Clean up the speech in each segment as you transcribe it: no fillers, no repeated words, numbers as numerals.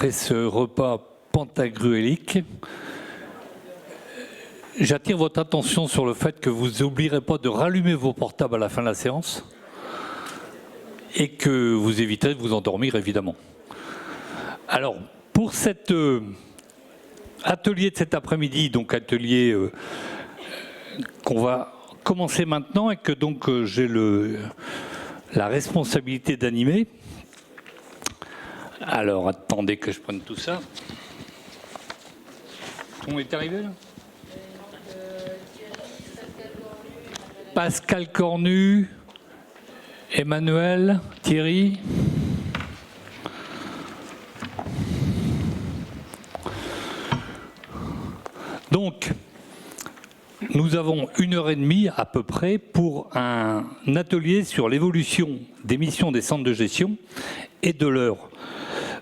après ce repas pantagruélique, j'attire votre attention sur le fait que vous n'oublierez pas de rallumer vos portables à la fin de la séance et que vous éviterez de vous endormir, évidemment. Alors, pour cet atelier de cet après-midi, donc atelier qu'on va commencer maintenant et que donc j'ai la responsabilité d'animer. Alors, attendez que je prenne tout ça. Tout le monde est arrivé là ? Pascal Cornu, Emmanuel, Thierry. Donc, nous avons 1h30 à peu près pour un atelier sur l'évolution des missions des centres de gestion et de leur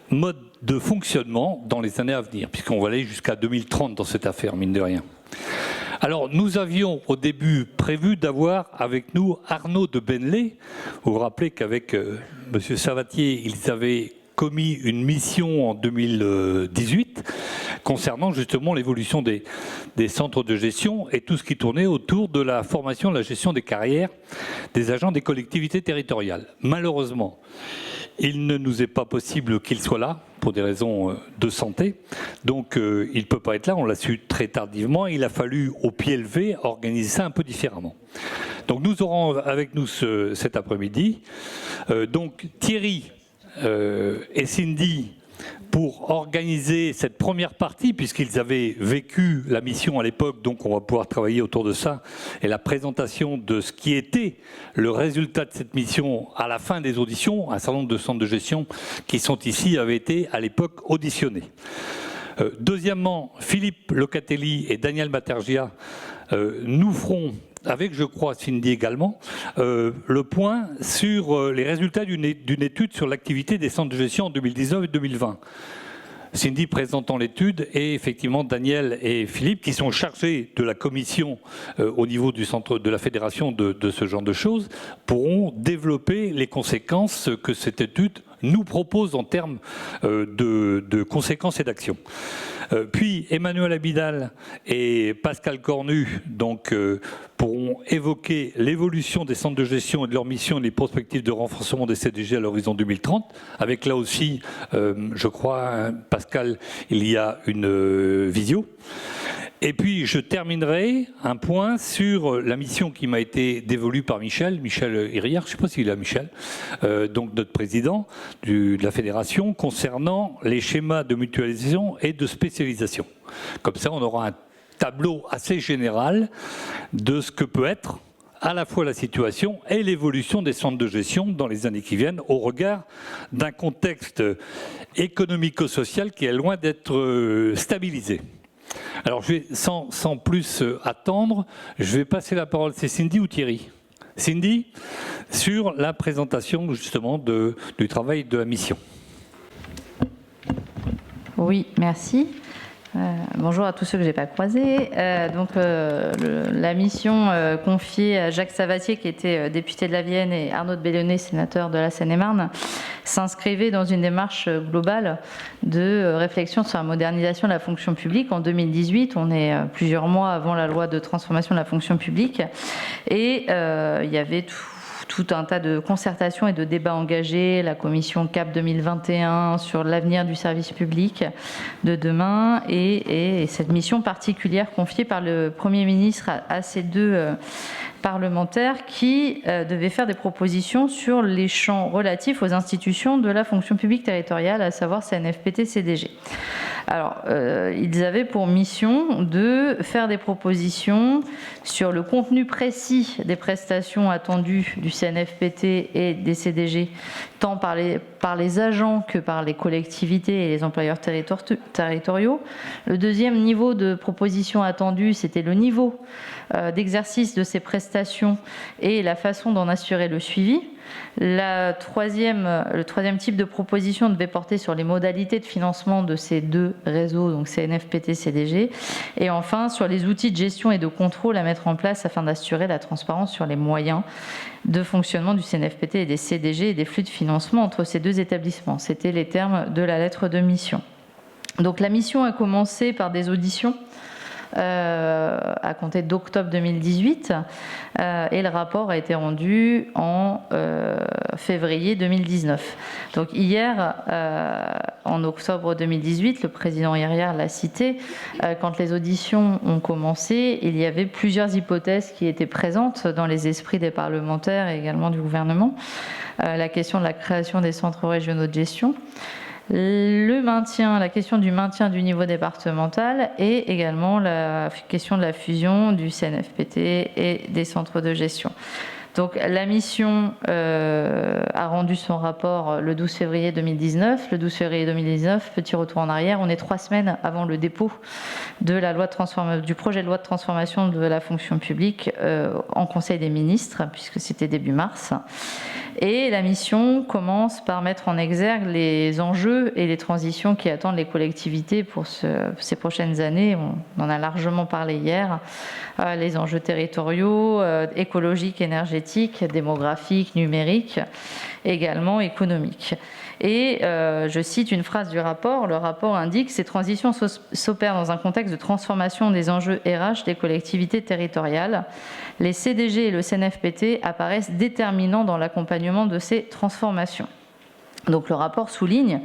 mode de fonctionnement dans les années à venir, puisqu'on va aller jusqu'à 2030 dans cette affaire, mine de rien. Alors, nous avions au début prévu d'avoir avec nous Arnaud de Benlé. Vous vous rappelez qu'avec M. Savatier, ils avaient commis une mission en 2018 concernant justement l'évolution des centres de gestion et tout ce qui tournait autour de la formation, de la gestion des carrières des agents des collectivités territoriales. Malheureusement, il ne nous est pas possible qu'il soit là, pour des raisons de santé. Donc, il ne peut pas être là, on l'a su très tardivement. Il a fallu, au pied levé, organiser ça un peu différemment. Donc, nous aurons avec nous cet après-midi donc Thierry et Cindy pour organiser cette première partie, puisqu'ils avaient vécu la mission à l'époque, donc on va pouvoir travailler autour de ça, et la présentation de ce qui était le résultat de cette mission à la fin des auditions. Un certain nombre de centres de gestion qui sont ici avaient été à l'époque auditionnés. Deuxièmement, Philippe Locatelli et Daniel Matergia nous feront, avec, je crois, Cindy également, le point sur les résultats d'une étude sur l'activité des centres de gestion en 2019 et 2020. Cindy présentant l'étude et effectivement Daniel et Philippe qui sont chargés de la commission au niveau du centre de la fédération de ce genre de choses pourront développer les conséquences que cette étude nous propose en termes de conséquences et d'actions. Puis Emmanuel Abidal et Pascal Cornu donc, pourront évoquer l'évolution des centres de gestion et de leur mission et les perspectives de renforcement des CDG à l'horizon 2030, avec là aussi, je crois, Pascal, il y a une visio. Et puis je terminerai un point sur la mission qui m'a été dévolue par Michel Hiriard, je ne sais pas s'il est là Michel, donc notre président de la fédération, concernant les schémas de mutualisation et de spécialisation. Comme ça on aura un tableau assez général de ce que peut être à la fois la situation et l'évolution des centres de gestion dans les années qui viennent au regard d'un contexte économico-social qui est loin d'être stabilisé. Alors, je vais, sans plus attendre, je vais passer la parole. C'est Cindy ou Thierry ? Cindy, sur la présentation justement du travail de la mission. Oui, merci. Bonjour à tous ceux que je n'ai pas croisés. La mission confiée à Jacques Savatier, qui était député de la Vienne, et Arnaud de Bellonnet, sénateur de la Seine-et-Marne, s'inscrivait dans une démarche globale de réflexion sur la modernisation de la fonction publique. En 2018, on est plusieurs mois avant la loi de transformation de la fonction publique, et il y avait tout un tas de concertations et de débats engagés, la commission CAP 2021 sur l'avenir du service public de demain et cette mission particulière confiée par le Premier ministre à ces deux parlementaires qui devaient faire des propositions sur les champs relatifs aux institutions de la fonction publique territoriale, à savoir CNFPT, CDG. Alors, ils avaient pour mission de faire des propositions sur le contenu précis des prestations attendues du CNFPT et des CDG, tant par les agents que par les collectivités et les employeurs territoriaux. Le deuxième niveau de proposition attendue, c'était le niveau d'exercice de ces prestations et la façon d'en assurer le suivi. Le troisième type de proposition devait porter sur les modalités de financement de ces deux réseaux, donc CNFPT, CDG, et enfin sur les outils de gestion et de contrôle à mettre en place afin d'assurer la transparence sur les moyens de fonctionnement du CNFPT et des CDG et des flux de financement entre ces deux établissements. C'était les termes de la lettre de mission. Donc la mission a commencé par des auditions à compter d'octobre 2018 et le rapport a été rendu en février 2019. Donc hier, en octobre 2018, le président Herriard l'a cité, quand les auditions ont commencé, il y avait plusieurs hypothèses qui étaient présentes dans les esprits des parlementaires et également du gouvernement. La question de la création des centres régionaux de gestion, la question du maintien du niveau départemental et également la question de la fusion du CNFPT et des centres de gestion. Donc la mission a rendu son rapport le 12 février 2019. Le 12 février 2019, petit retour en arrière, on est 3 semaines avant le dépôt du projet de loi de transformation de la fonction publique en Conseil des ministres, puisque c'était début mars. Et la mission commence par mettre en exergue les enjeux et les transitions qui attendent les collectivités pour ces prochaines années. On en a largement parlé hier. Les enjeux territoriaux, écologiques, énergétiques, démographiques, numériques, également économiques. Et je cite une phrase du rapport. Le rapport indique que ces transitions s'opèrent dans un contexte de transformation des enjeux RH des collectivités territoriales. Les CDG et le CNFPT apparaissent déterminants dans l'accompagnement de ces transformations. Donc le rapport souligne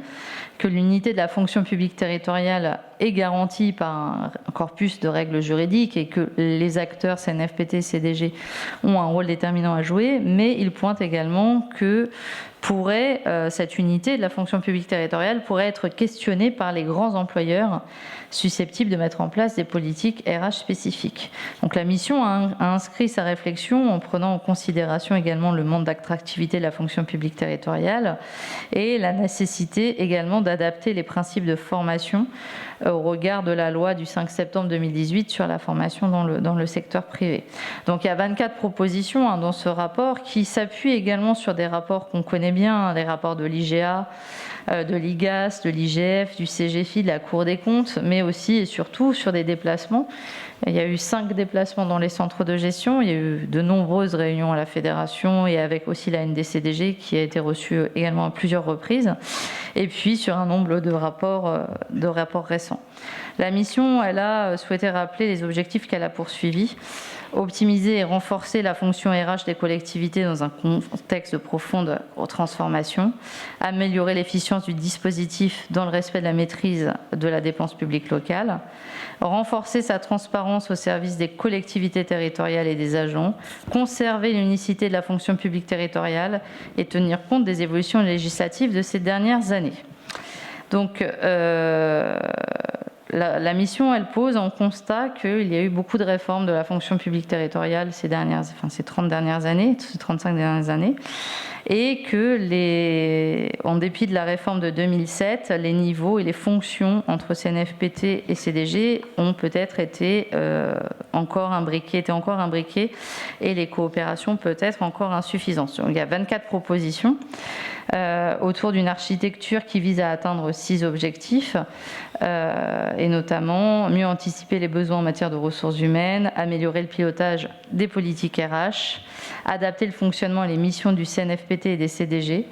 que l'unité de la fonction publique territoriale est garantie par un corpus de règles juridiques et que les acteurs CNFPT et CDG ont un rôle déterminant à jouer, mais il pointe également que cette unité de la fonction publique territoriale pourrait être questionnée par les grands employeurs susceptibles de mettre en place des politiques RH spécifiques. Donc la mission a inscrit sa réflexion en prenant en considération également le manque d'attractivité de la fonction publique territoriale et la nécessité également d'adapter les principes de formation au regard de la loi du 5 septembre 2018 sur la formation dans le secteur privé. Donc il y a 24 propositions dans ce rapport qui s'appuient également sur des rapports qu'on connaît bien, les rapports de l'IGA, de l'IGAS, de l'IGF, du CGFI, de la Cour des comptes, mais aussi et surtout sur des déplacements. Il y a eu 5 déplacements dans les centres de gestion, il y a eu de nombreuses réunions à la fédération et avec aussi la NDCDG qui a été reçue également à plusieurs reprises, et puis sur un nombre de rapports récents. La mission, elle a souhaité rappeler les objectifs qu'elle a poursuivis: optimiser et renforcer la fonction RH des collectivités dans un contexte de profonde transformation, améliorer l'efficience du dispositif dans le respect de la maîtrise de la dépense publique locale, renforcer sa transparence au service des collectivités territoriales et des agents, conserver l'unicité de la fonction publique territoriale et tenir compte des évolutions législatives de ces dernières années. Donc, la mission, elle pose en constat qu'il y a eu beaucoup de réformes de la fonction publique territoriale ces 35 dernières années, et que, en dépit de la réforme de 2007, les niveaux et les fonctions entre CNFPT et CDG ont peut-être été encore imbriqués, et les coopérations peut-être encore insuffisantes. Donc, il y a 24 propositions autour d'une architecture qui vise à atteindre 6 objectifs, et notamment mieux anticiper les besoins en matière de ressources humaines, améliorer le pilotage des politiques RH, adapter le fonctionnement et les missions du CNFPT et des CDG,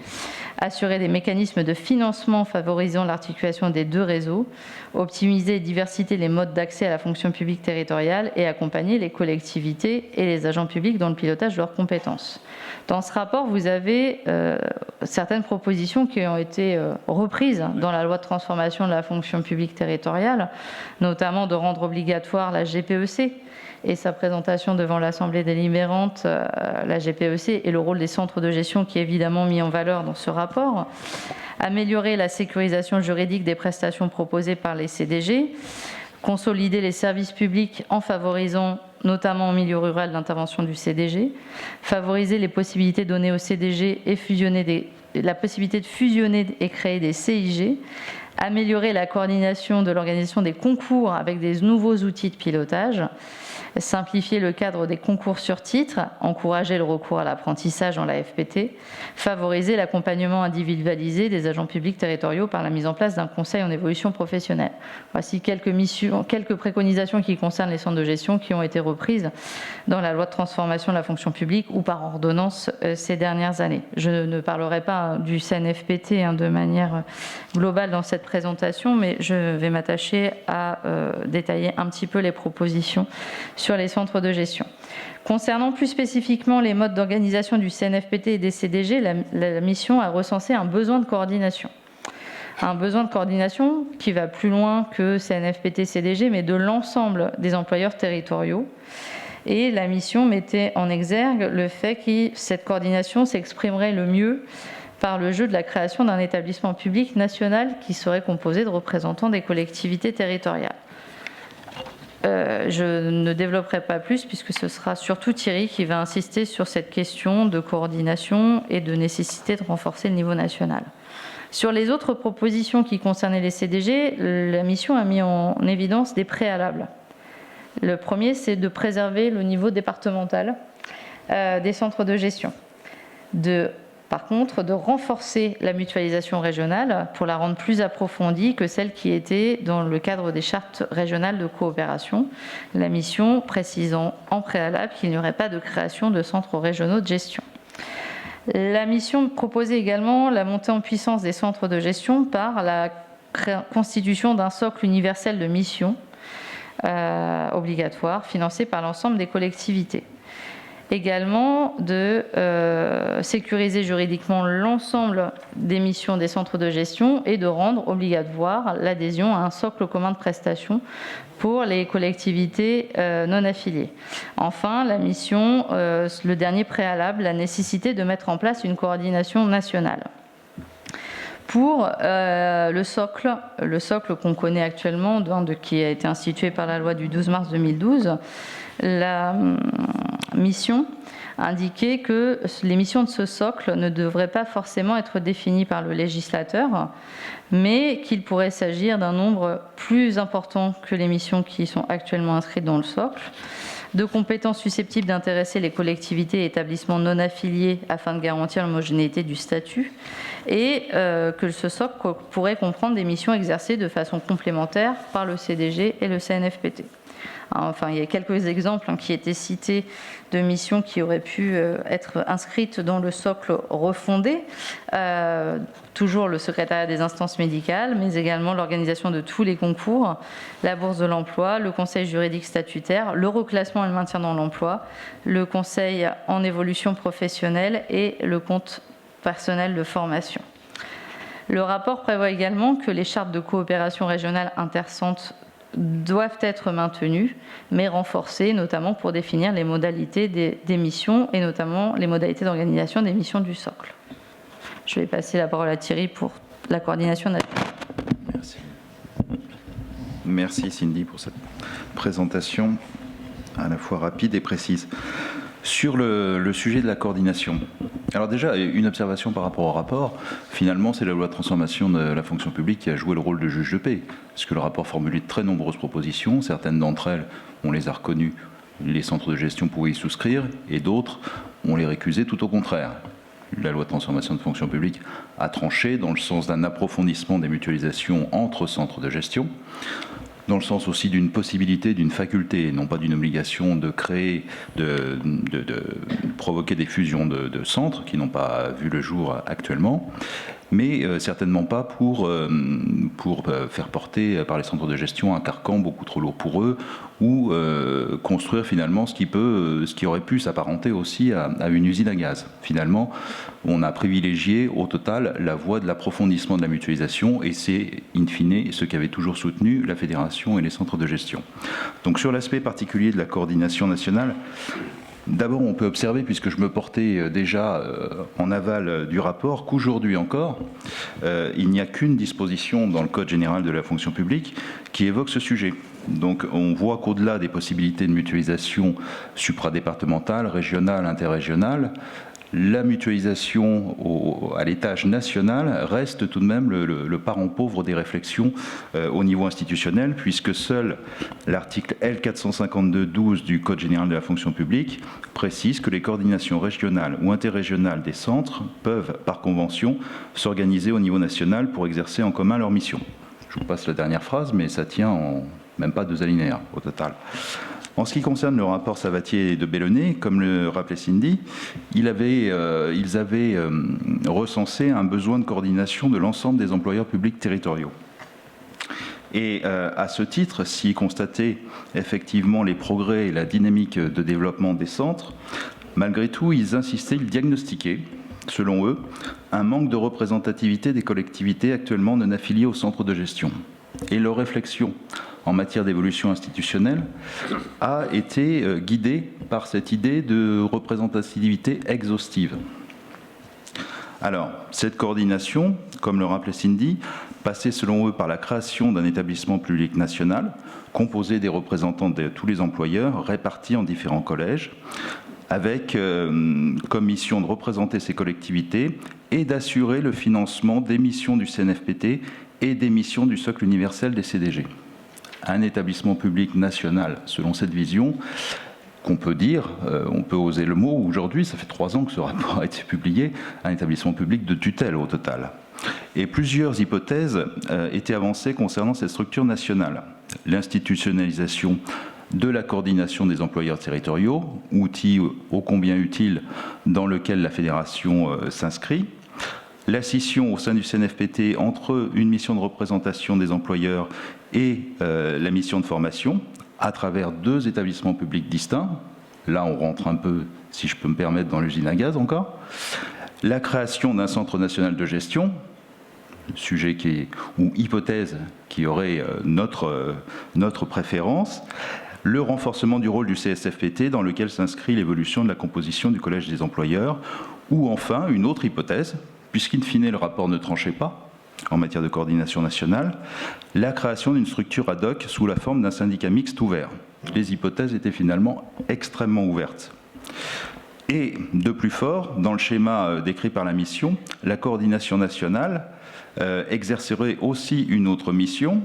assurer des mécanismes de financement favorisant l'articulation des 2 réseaux, optimiser et diversifier les modes d'accès à la fonction publique territoriale et accompagner les collectivités et les agents publics dans le pilotage de leurs compétences. Dans ce rapport, vous avez certaines propositions qui ont été reprises dans la loi de transformation de la fonction publique territoriale, notamment de rendre obligatoire la GPEC et sa présentation devant l'Assemblée délibérante, la GPEC, et le rôle des centres de gestion qui est évidemment mis en valeur dans ce rapport, améliorer la sécurisation juridique des prestations proposées par les CDG, consolider les services publics en favorisant notamment en milieu rural l'intervention du CDG, favoriser les possibilités données au CDG et la possibilité de fusionner et créer des CIG, améliorer la coordination de l'organisation des concours avec des nouveaux outils de pilotage, simplifier le cadre des concours sur titre, encourager le recours à l'apprentissage dans la FPT, favoriser l'accompagnement individualisé des agents publics territoriaux par la mise en place d'un conseil en évolution professionnelle. Voici quelques préconisations qui concernent les centres de gestion qui ont été reprises dans la loi de transformation de la fonction publique ou par ordonnance ces dernières années. Je ne parlerai pas du CNFPT de manière globale dans cette présentation, mais je vais m'attacher à détailler un petit peu les propositions sur les centres de gestion. Concernant plus spécifiquement les modes d'organisation du CNFPT et des CDG, la mission a recensé un besoin de coordination. Un besoin de coordination qui va plus loin que CNFPT, CDG, mais de l'ensemble des employeurs territoriaux. Et la mission mettait en exergue le fait que cette coordination s'exprimerait le mieux par le jeu de la création d'un établissement public national qui serait composé de représentants des collectivités territoriales. Je ne développerai pas plus puisque ce sera surtout Thierry qui va insister sur cette question de coordination et de nécessité de renforcer le niveau national. Sur les autres propositions qui concernaient les CDG, la mission a mis en évidence des préalables. Le premier, c'est de préserver le niveau départemental des centres de gestion. Par contre, de renforcer la mutualisation régionale pour la rendre plus approfondie que celle qui était dans le cadre des chartes régionales de coopération, la mission précisant en préalable qu'il n'y aurait pas de création de centres régionaux de gestion. La mission proposait également la montée en puissance des centres de gestion par la constitution d'un socle universel de missions obligatoire financé par l'ensemble des collectivités. Également de sécuriser juridiquement l'ensemble des missions des centres de gestion et de rendre obligatoire l'adhésion à un socle commun de prestations pour les collectivités non affiliées. Enfin, la mission, le dernier préalable, la nécessité de mettre en place une coordination nationale. Pour le socle qu'on connaît actuellement, qui a été institué par la loi du 12 mars 2012, la mission indiquait que les missions de ce socle ne devraient pas forcément être définies par le législateur, mais qu'il pourrait s'agir d'un nombre plus important que les missions qui sont actuellement inscrites dans le socle, de compétences susceptibles d'intéresser les collectivités et établissements non affiliés afin de garantir l'homogénéité du statut, et que ce socle pourrait comprendre des missions exercées de façon complémentaire par le CDG et le CNFPT. Enfin, il y a quelques exemples qui étaient cités de missions qui auraient pu être inscrites dans le socle refondé. Toujours le secrétariat des instances médicales, mais également l'organisation de tous les concours, la bourse de l'emploi, le conseil juridique statutaire, le reclassement et le maintien dans l'emploi, le conseil en évolution professionnelle et le compte personnel de formation. Le rapport prévoit également que les chartes de coopération régionale intercentres doivent être maintenues, mais renforcées, notamment pour définir les modalités des missions et notamment les modalités d'organisation des missions du socle. Je vais passer la parole à Thierry pour la coordination nationale. Merci. Merci Cindy pour cette présentation à la fois rapide et précise. Sur le sujet de la coordination, alors déjà, une observation par rapport au rapport. Finalement, c'est la loi de transformation de la fonction publique qui a joué le rôle de juge de paix, parce que le rapport formulait de très nombreuses propositions. Certaines d'entre elles, on les a reconnues, les centres de gestion pouvaient y souscrire, et d'autres, on les récusait tout au contraire. La loi de transformation de fonction publique a tranché dans le sens d'un approfondissement des mutualisations entre centres de gestion, dans le sens aussi d'une possibilité, d'une faculté, non pas d'une obligation de créer, de provoquer des fusions de centres qui n'ont pas vu le jour actuellement, mais certainement pas pour faire porter par les centres de gestion un carcan beaucoup trop lourd pour eux, ou construire finalement ce qui aurait pu s'apparenter aussi à une usine à gaz. Finalement, on a privilégié au total la voie de l'approfondissement de la mutualisation, et c'est in fine ce qu'avait toujours soutenu la fédération et les centres de gestion. Donc sur l'aspect particulier de la coordination nationale, d'abord, on peut observer, puisque je me portais déjà en aval du rapport, qu'aujourd'hui encore, il n'y a qu'une disposition dans le Code général de la fonction publique qui évoque ce sujet. Donc on voit qu'au-delà des possibilités de mutualisation supradépartementale, régionale, interrégionale, la mutualisation à l'étage national reste tout de même le parent pauvre des réflexions au niveau institutionnel, puisque seul l'article L452-12 du Code général de la fonction publique précise que les coordinations régionales ou interrégionales des centres peuvent, par convention, s'organiser au niveau national pour exercer en commun leurs missions. Je vous passe la dernière phrase, mais ça tient en même pas 2 alinéas au total. En ce qui concerne le rapport Savatier de Bellonnet, comme le rappelait Cindy, ils avaient recensé un besoin de coordination de l'ensemble des employeurs publics territoriaux. Et à ce titre, s'y constater effectivement les progrès et la dynamique de développement des centres, malgré tout, ils insistaient, ils diagnostiquaient, selon eux, un manque de représentativité des collectivités actuellement non affiliées au centre de gestion. Et leur réflexion en matière d'évolution institutionnelle a été guidée par cette idée de représentativité exhaustive. Alors, cette coordination, comme le rappelait Cindy, passait selon eux par la création d'un établissement public national composé des représentants de tous les employeurs répartis en différents collèges, avec comme mission de représenter ces collectivités et d'assurer le financement des missions du CNFPT et des missions du socle universel des CDG. Un établissement public national, selon cette vision, qu'on peut dire, on peut oser le mot, aujourd'hui, ça fait 3 ans que ce rapport a été publié, un établissement public de tutelle au total. Et plusieurs hypothèses étaient avancées concernant cette structure nationale. L'institutionnalisation de la coordination des employeurs territoriaux, outil ô combien utile dans lequel la fédération s'inscrit, la scission au sein du CNFPT entre une mission de représentation des employeurs et la mission de formation, à travers 2 établissements publics distincts. Là, on rentre un peu, si je peux me permettre, dans l'usine à gaz encore. La création d'un centre national de gestion, sujet ou hypothèse qui aurait notre préférence. Le renforcement du rôle du CSFPT dans lequel s'inscrit l'évolution de la composition du collège des employeurs. Ou enfin, une autre hypothèse, puisqu'in fine le rapport ne tranchait pas, en matière de coordination nationale, la création d'une structure ad hoc sous la forme d'un syndicat mixte ouvert. Les hypothèses étaient finalement extrêmement ouvertes. Et de plus fort, dans le schéma décrit par la mission, la coordination nationale exercerait aussi une autre mission,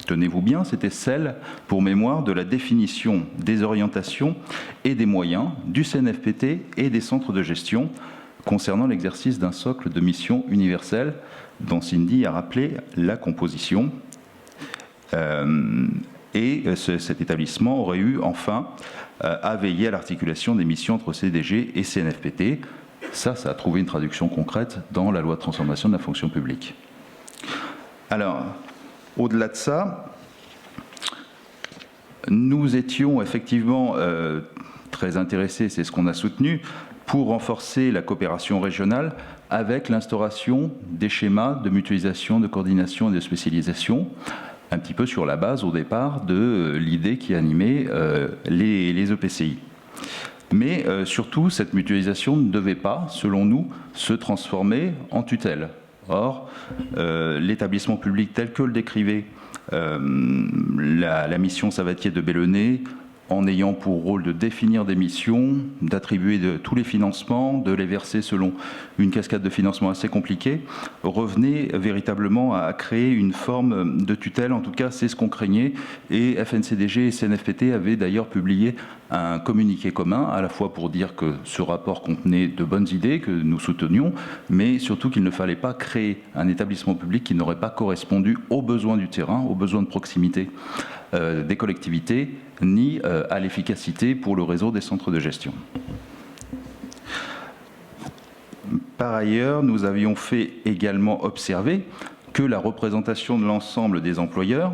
tenez-vous bien, c'était celle, pour mémoire, de la définition des orientations et des moyens du CNFPT et des centres de gestion concernant l'exercice d'un socle de mission universelle dont Cindy a rappelé la composition. Cet établissement aurait eu enfin à veiller à l'articulation des missions entre CDG et CNFPT. Ça a trouvé une traduction concrète dans la loi de transformation de la fonction publique. Alors, au-delà de ça, nous étions effectivement très intéressés, c'est ce qu'on a soutenu, pour renforcer la coopération régionale avec l'instauration des schémas de mutualisation, de coordination et de spécialisation, un petit peu sur la base, au départ, de l'idée qui animait les EPCI. Mais surtout, cette mutualisation ne devait pas, selon nous, se transformer en tutelle. Or, l'établissement public tel que le décrivait la mission Savatier de Bellonnet, en ayant pour rôle de définir des missions, d'attribuer tous les financements, de les verser selon une cascade de financement assez compliquée, revenait véritablement à créer une forme de tutelle. En tout cas, c'est ce qu'on craignait. Et FNCDG et CNFPT avaient d'ailleurs publié un communiqué commun, à la fois pour dire que ce rapport contenait de bonnes idées que nous soutenions, mais surtout qu'il ne fallait pas créer un établissement public qui n'aurait pas correspondu aux besoins du terrain, aux besoins de proximité des collectivités, ni à l'efficacité pour le réseau des centres de gestion. Par ailleurs, nous avions fait également observer que la représentation de l'ensemble des employeurs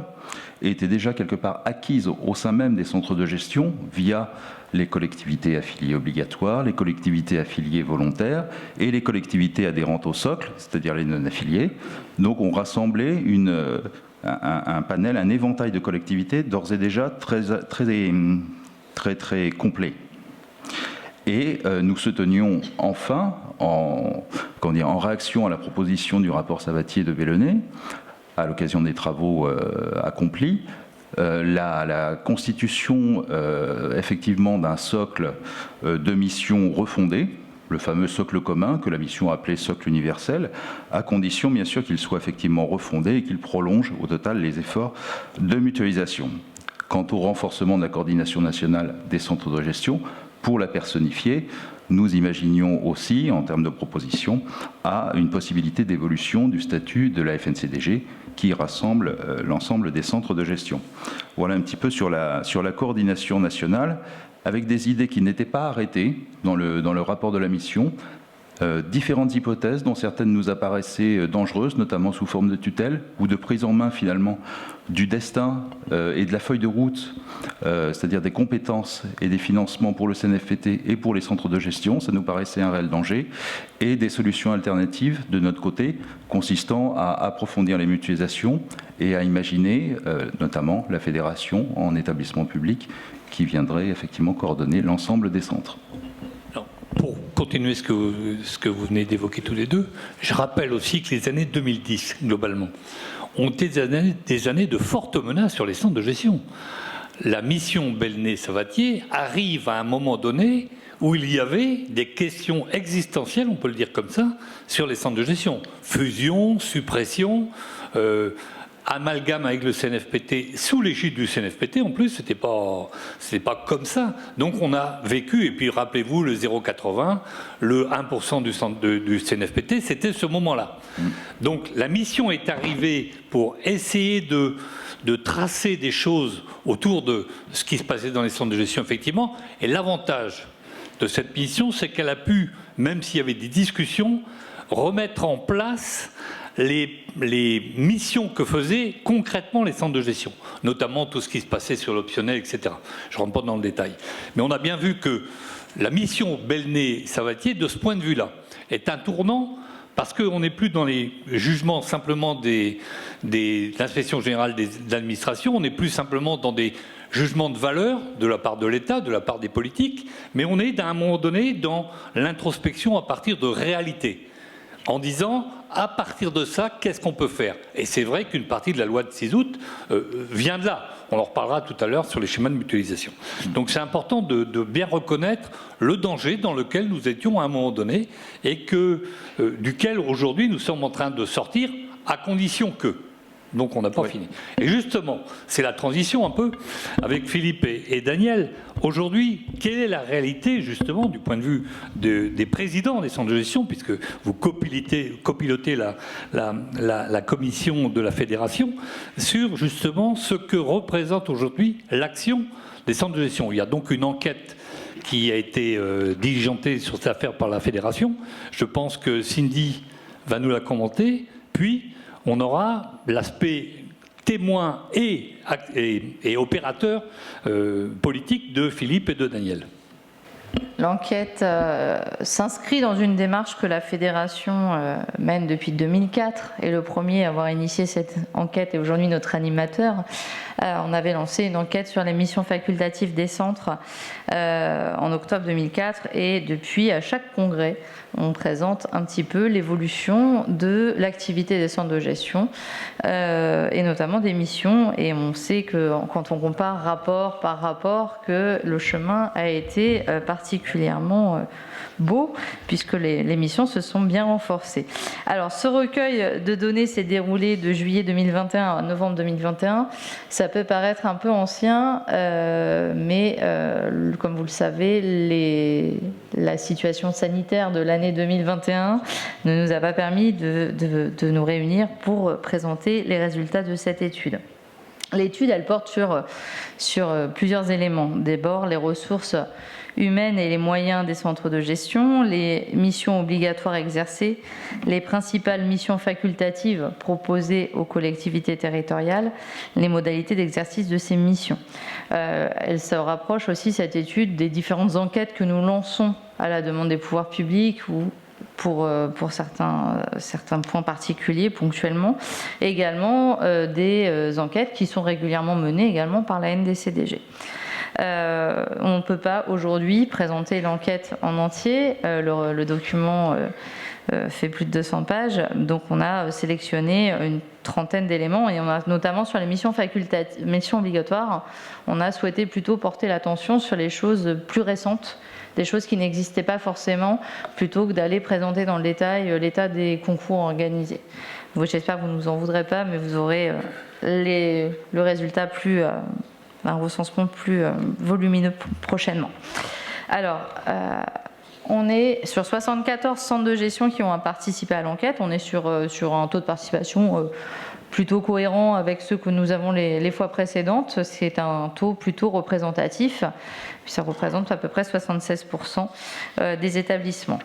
était déjà quelque part acquise au sein même des centres de gestion via les collectivités affiliées obligatoires, les collectivités affiliées volontaires et les collectivités adhérentes au socle, c'est-à-dire les non-affiliées. Donc on rassemblait un panel, un éventail de collectivités d'ores et déjà très complet. Et nous soutenions enfin, en réaction à la proposition du rapport Savatier de Bellonnet, à l'occasion des travaux accomplis, la constitution effectivement d'un socle de missions refondé, le fameux socle commun que la mission appelait socle universel, à condition bien sûr qu'il soit effectivement refondé et qu'il prolonge au total les efforts de mutualisation. Quant au renforcement de la coordination nationale des centres de gestion, pour la personnifier, nous imaginions aussi, en termes de proposition, à une possibilité d'évolution du statut de la FNCDG qui rassemble l'ensemble des centres de gestion. Voilà un petit peu sur la coordination nationale, avec des idées qui n'étaient pas arrêtées dans le rapport de la mission, différentes hypothèses dont certaines nous apparaissaient dangereuses, notamment sous forme de tutelle ou de prise en main finalement du destin et de la feuille de route, c'est-à-dire des compétences et des financements pour le CNFPT et pour les centres de gestion. Ça nous paraissait un réel danger, et des solutions alternatives de notre côté consistant à approfondir les mutualisations et à imaginer notamment la fédération en établissement public qui viendrait effectivement coordonner l'ensemble des centres. Pour continuer ce que vous venez d'évoquer tous les deux, je rappelle aussi que les années 2010, globalement, ont été des années de fortes menaces sur les centres de gestion. La mission Bellenay-Savatier arrive à un moment donné où il y avait des questions existentielles, on peut le dire comme ça, sur les centres de gestion. Fusion, suppression, amalgame avec le CNFPT, sous l'égide du CNFPT, en plus, c'était pas comme ça. Donc on a vécu, et puis rappelez-vous, le 0,80, le 1% du CNFPT, c'était ce moment-là. Donc la mission est arrivée pour essayer de tracer des choses autour de ce qui se passait dans les centres de gestion, effectivement, et l'avantage de cette mission, c'est qu'elle a pu, même s'il y avait des discussions, remettre en place les missions que faisaient concrètement les centres de gestion, notamment tout ce qui se passait sur l'optionnel, etc. Je ne rentre pas dans le détail. Mais on a bien vu que la mission Bellenay-Savatier, de ce point de vue-là, est un tournant, parce qu'on n'est plus dans les jugements simplement de l'inspection générale de l'administration, on n'est plus simplement dans des jugements de valeur de la part de l'État, de la part des politiques, mais on est à un moment donné dans l'introspection à partir de réalités, en disant, à partir de ça, qu'est-ce qu'on peut faire? Et c'est vrai qu'une partie de la loi de 6 août vient de là. On en reparlera tout à l'heure sur les schémas de mutualisation. Donc c'est important de bien reconnaître le danger dans lequel nous étions à un moment donné et duquel aujourd'hui nous sommes en train de sortir, à condition que... Donc on n'a pas fini. Et justement, c'est la transition un peu avec Philippe et Daniel. Aujourd'hui, quelle est la réalité justement du point de vue des présidents des centres de gestion, puisque vous copilotez la commission de la fédération, sur justement ce que représente aujourd'hui l'action des centres de gestion. Il y a donc une enquête qui a été diligentée sur cette affaire par la fédération. Je pense que Cindy va nous la commenter, puis on aura l'aspect témoin et opérateur politique de Philippe et de Daniel. L'enquête s'inscrit dans une démarche que la fédération mène depuis 2004, et le premier à avoir initié cette enquête est aujourd'hui notre animateur. On avait lancé une enquête sur les missions facultatives des centres en octobre 2004, et depuis, à chaque congrès, on présente un petit peu l'évolution de l'activité des centres de gestion et notamment des missions, et on sait que quand on compare rapport par rapport que le chemin a été particulièrement beau, puisque les missions se sont bien renforcées. Alors, ce recueil de données s'est déroulé de juillet 2021 à novembre 2021. Ça peut paraître un peu ancien, mais comme vous le savez, la situation sanitaire de l'année 2021 ne nous a pas permis de nous réunir pour présenter les résultats de cette étude. L'étude, elle porte sur plusieurs éléments. D'abord, les ressources humaines et les moyens des centres de gestion, les missions obligatoires exercées, les principales missions facultatives proposées aux collectivités territoriales, les modalités d'exercice de ces missions. Elle se rapproche aussi, cette étude, des différentes enquêtes que nous lançons à la demande des pouvoirs publics ou pour certains points particuliers, ponctuellement, et également des enquêtes qui sont régulièrement menées également par la NDCDG. On ne peut pas aujourd'hui présenter l'enquête en entier, le document fait plus de 200 pages, donc on a sélectionné une trentaine d'éléments, et on a notamment sur les missions obligatoires, on a souhaité plutôt porter l'attention sur les choses plus récentes, des choses qui n'existaient pas forcément, plutôt que d'aller présenter dans le détail l'état des concours organisés. J'espère que vous ne nous en voudrez pas, mais vous aurez le résultat un recensement plus volumineux prochainement. Alors, on est sur 74 centres de gestion qui ont participé à l'enquête. On est sur un taux de participation plutôt cohérent avec ceux que nous avons les fois précédentes. C'est un taux plutôt représentatif, ça représente à peu près 76% des établissements,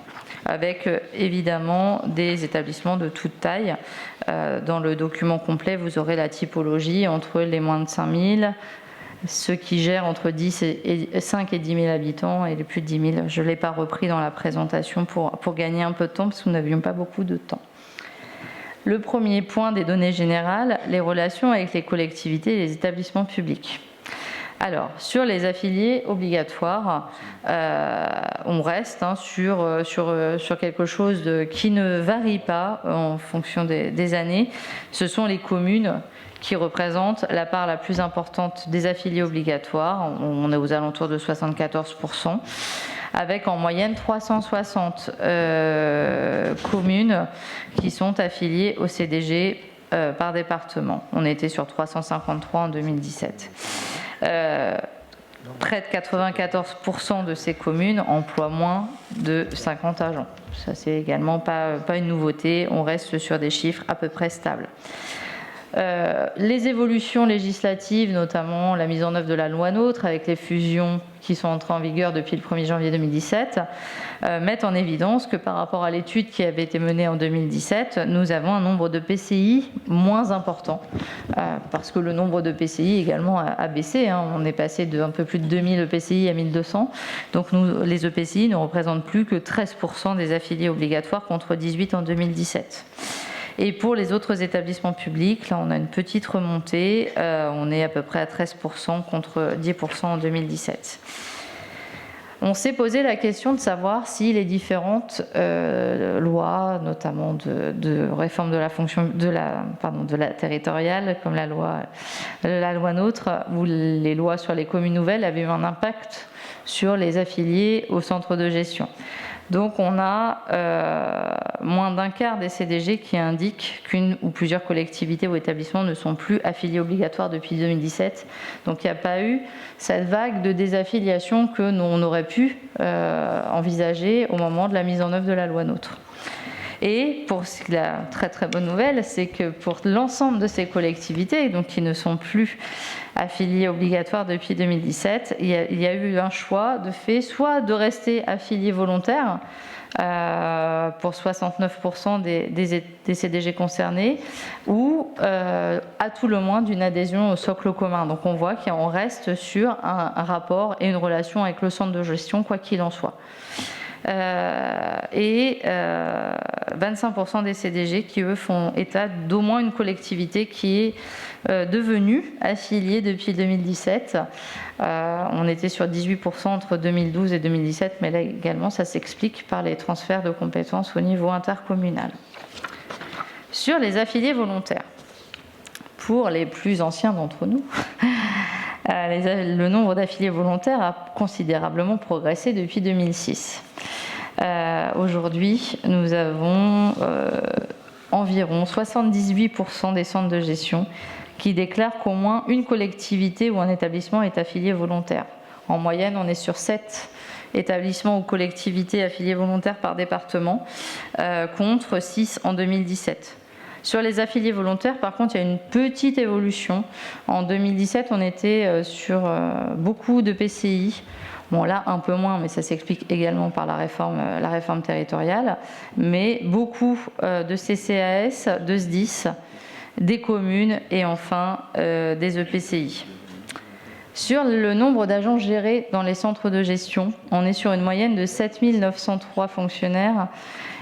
avec évidemment des établissements de toute taille. Dans le document complet, vous aurez la typologie entre les moins de 5000, ceux qui gèrent entre 5 et 10 000 habitants et les plus de 10 000. Je ne l'ai pas repris dans la présentation pour gagner un peu de temps parce que nous n'avions pas beaucoup de temps. Le premier point des données générales, les relations avec les collectivités et les établissements publics. Alors, sur les affiliés obligatoires, on reste sur quelque chose qui ne varie pas en fonction des années. Ce sont les communes qui représentent la part la plus importante des affiliés obligatoires. On est aux alentours de 74%, avec en moyenne 360 communes qui sont affiliées au CDG par département. On était sur 353 en 2017. Près de 94% de ces communes emploient moins de 50 agents. Ça, c'est également pas une nouveauté. On reste sur des chiffres à peu près stables. Les évolutions législatives, notamment la mise en œuvre de la loi NOTRe avec les fusions qui sont entrées en vigueur depuis le 1er janvier 2017, mettent en évidence que par rapport à l'étude qui avait été menée en 2017, nous avons un nombre de PCI moins important, parce que le nombre de PCI également a baissé. On est passé d'un peu plus de 2000 EPCI à 1200. Donc les EPCI ne représentent plus que 13% des affiliés obligatoires contre 18 en 2017. Et pour les autres établissements publics, là on a une petite remontée, on est à peu près à 13% contre 10% en 2017. On s'est posé la question de savoir si les différentes lois, notamment de réforme de la territoriale, comme la loi NOTRe, ou les lois sur les communes nouvelles, avaient eu un impact sur les affiliés au centre de gestion. Donc on a moins d'un quart des CDG qui indiquent qu'une ou plusieurs collectivités ou établissements ne sont plus affiliés obligatoires depuis 2017. Donc il n'y a pas eu cette vague de désaffiliation que l'on aurait pu envisager au moment de la mise en œuvre de la loi NOTRe. Et pour la très très bonne nouvelle, c'est que pour l'ensemble de ces collectivités, donc qui ne sont plus affiliées obligatoires depuis 2017, il y a eu un choix de fait, soit de rester affiliés volontaires pour 69% des CDG concernés, ou à tout le moins d'une adhésion au socle commun. Donc on voit qu'on reste sur un rapport et une relation avec le centre de gestion, quoi qu'il en soit. Et 25% des CDG qui, eux, font état d'au moins une collectivité qui est devenue affiliée depuis 2017. On était sur 18% entre 2012 et 2017, mais là également, ça s'explique par les transferts de compétences au niveau intercommunal. Sur les affiliés volontaires, pour les plus anciens d'entre nous, le nombre d'affiliés volontaires a considérablement progressé depuis 2006. Aujourd'hui, nous avons environ 78% des centres de gestion qui déclarent qu'au moins une collectivité ou un établissement est affilié volontaire. En moyenne, on est sur 7 établissements ou collectivités affiliés volontaires par département, contre 6 en 2017. Sur les affiliés volontaires, par contre, il y a une petite évolution. En 2017, on était sur beaucoup de PCI. Bon, là, un peu moins, mais ça s'explique également par la réforme territoriale. Mais beaucoup de CCAS, de SDIS, des communes et enfin des EPCI. Sur le nombre d'agents gérés dans les centres de gestion, on est sur une moyenne de 7 903 fonctionnaires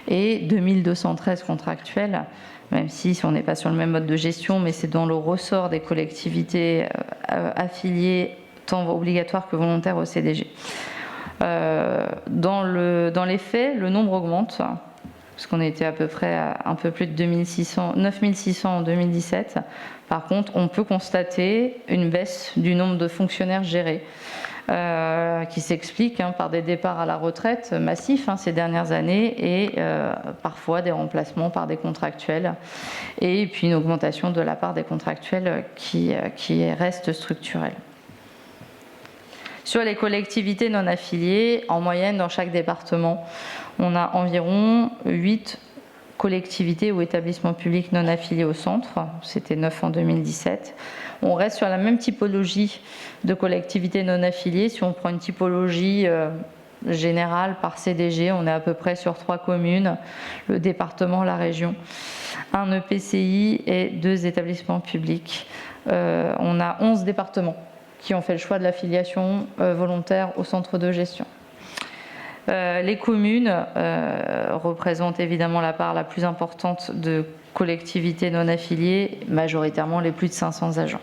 et 2 213 contractuels, même si on n'est pas sur le même mode de gestion, mais c'est dans le ressort des collectivités affiliées, tant obligatoires que volontaires au CDG. Dans les faits, le nombre augmente, parce qu'on était à peu près à un peu plus de 9600 en 2017. Par contre, on peut constater une baisse du nombre de fonctionnaires gérés, qui s'explique par des départs à la retraite massifs ces dernières années et parfois des remplacements par des contractuels et puis une augmentation de la part des contractuels qui reste structurelle. Sur les collectivités non affiliées, en moyenne dans chaque département, on a environ 8 collectivités ou établissements publics non affiliés au centre. C'était 9 en 2017. On reste sur la même typologie de collectivités non affiliées. Si on prend une typologie générale par CDG, on est à peu près sur 3 communes, le département, la région, un EPCI et 2 établissements publics. On a 11 départements qui ont fait le choix de l'affiliation volontaire au centre de gestion. Les communes représentent évidemment la part la plus importante de collectivités non affiliées, majoritairement les plus de 500 agents.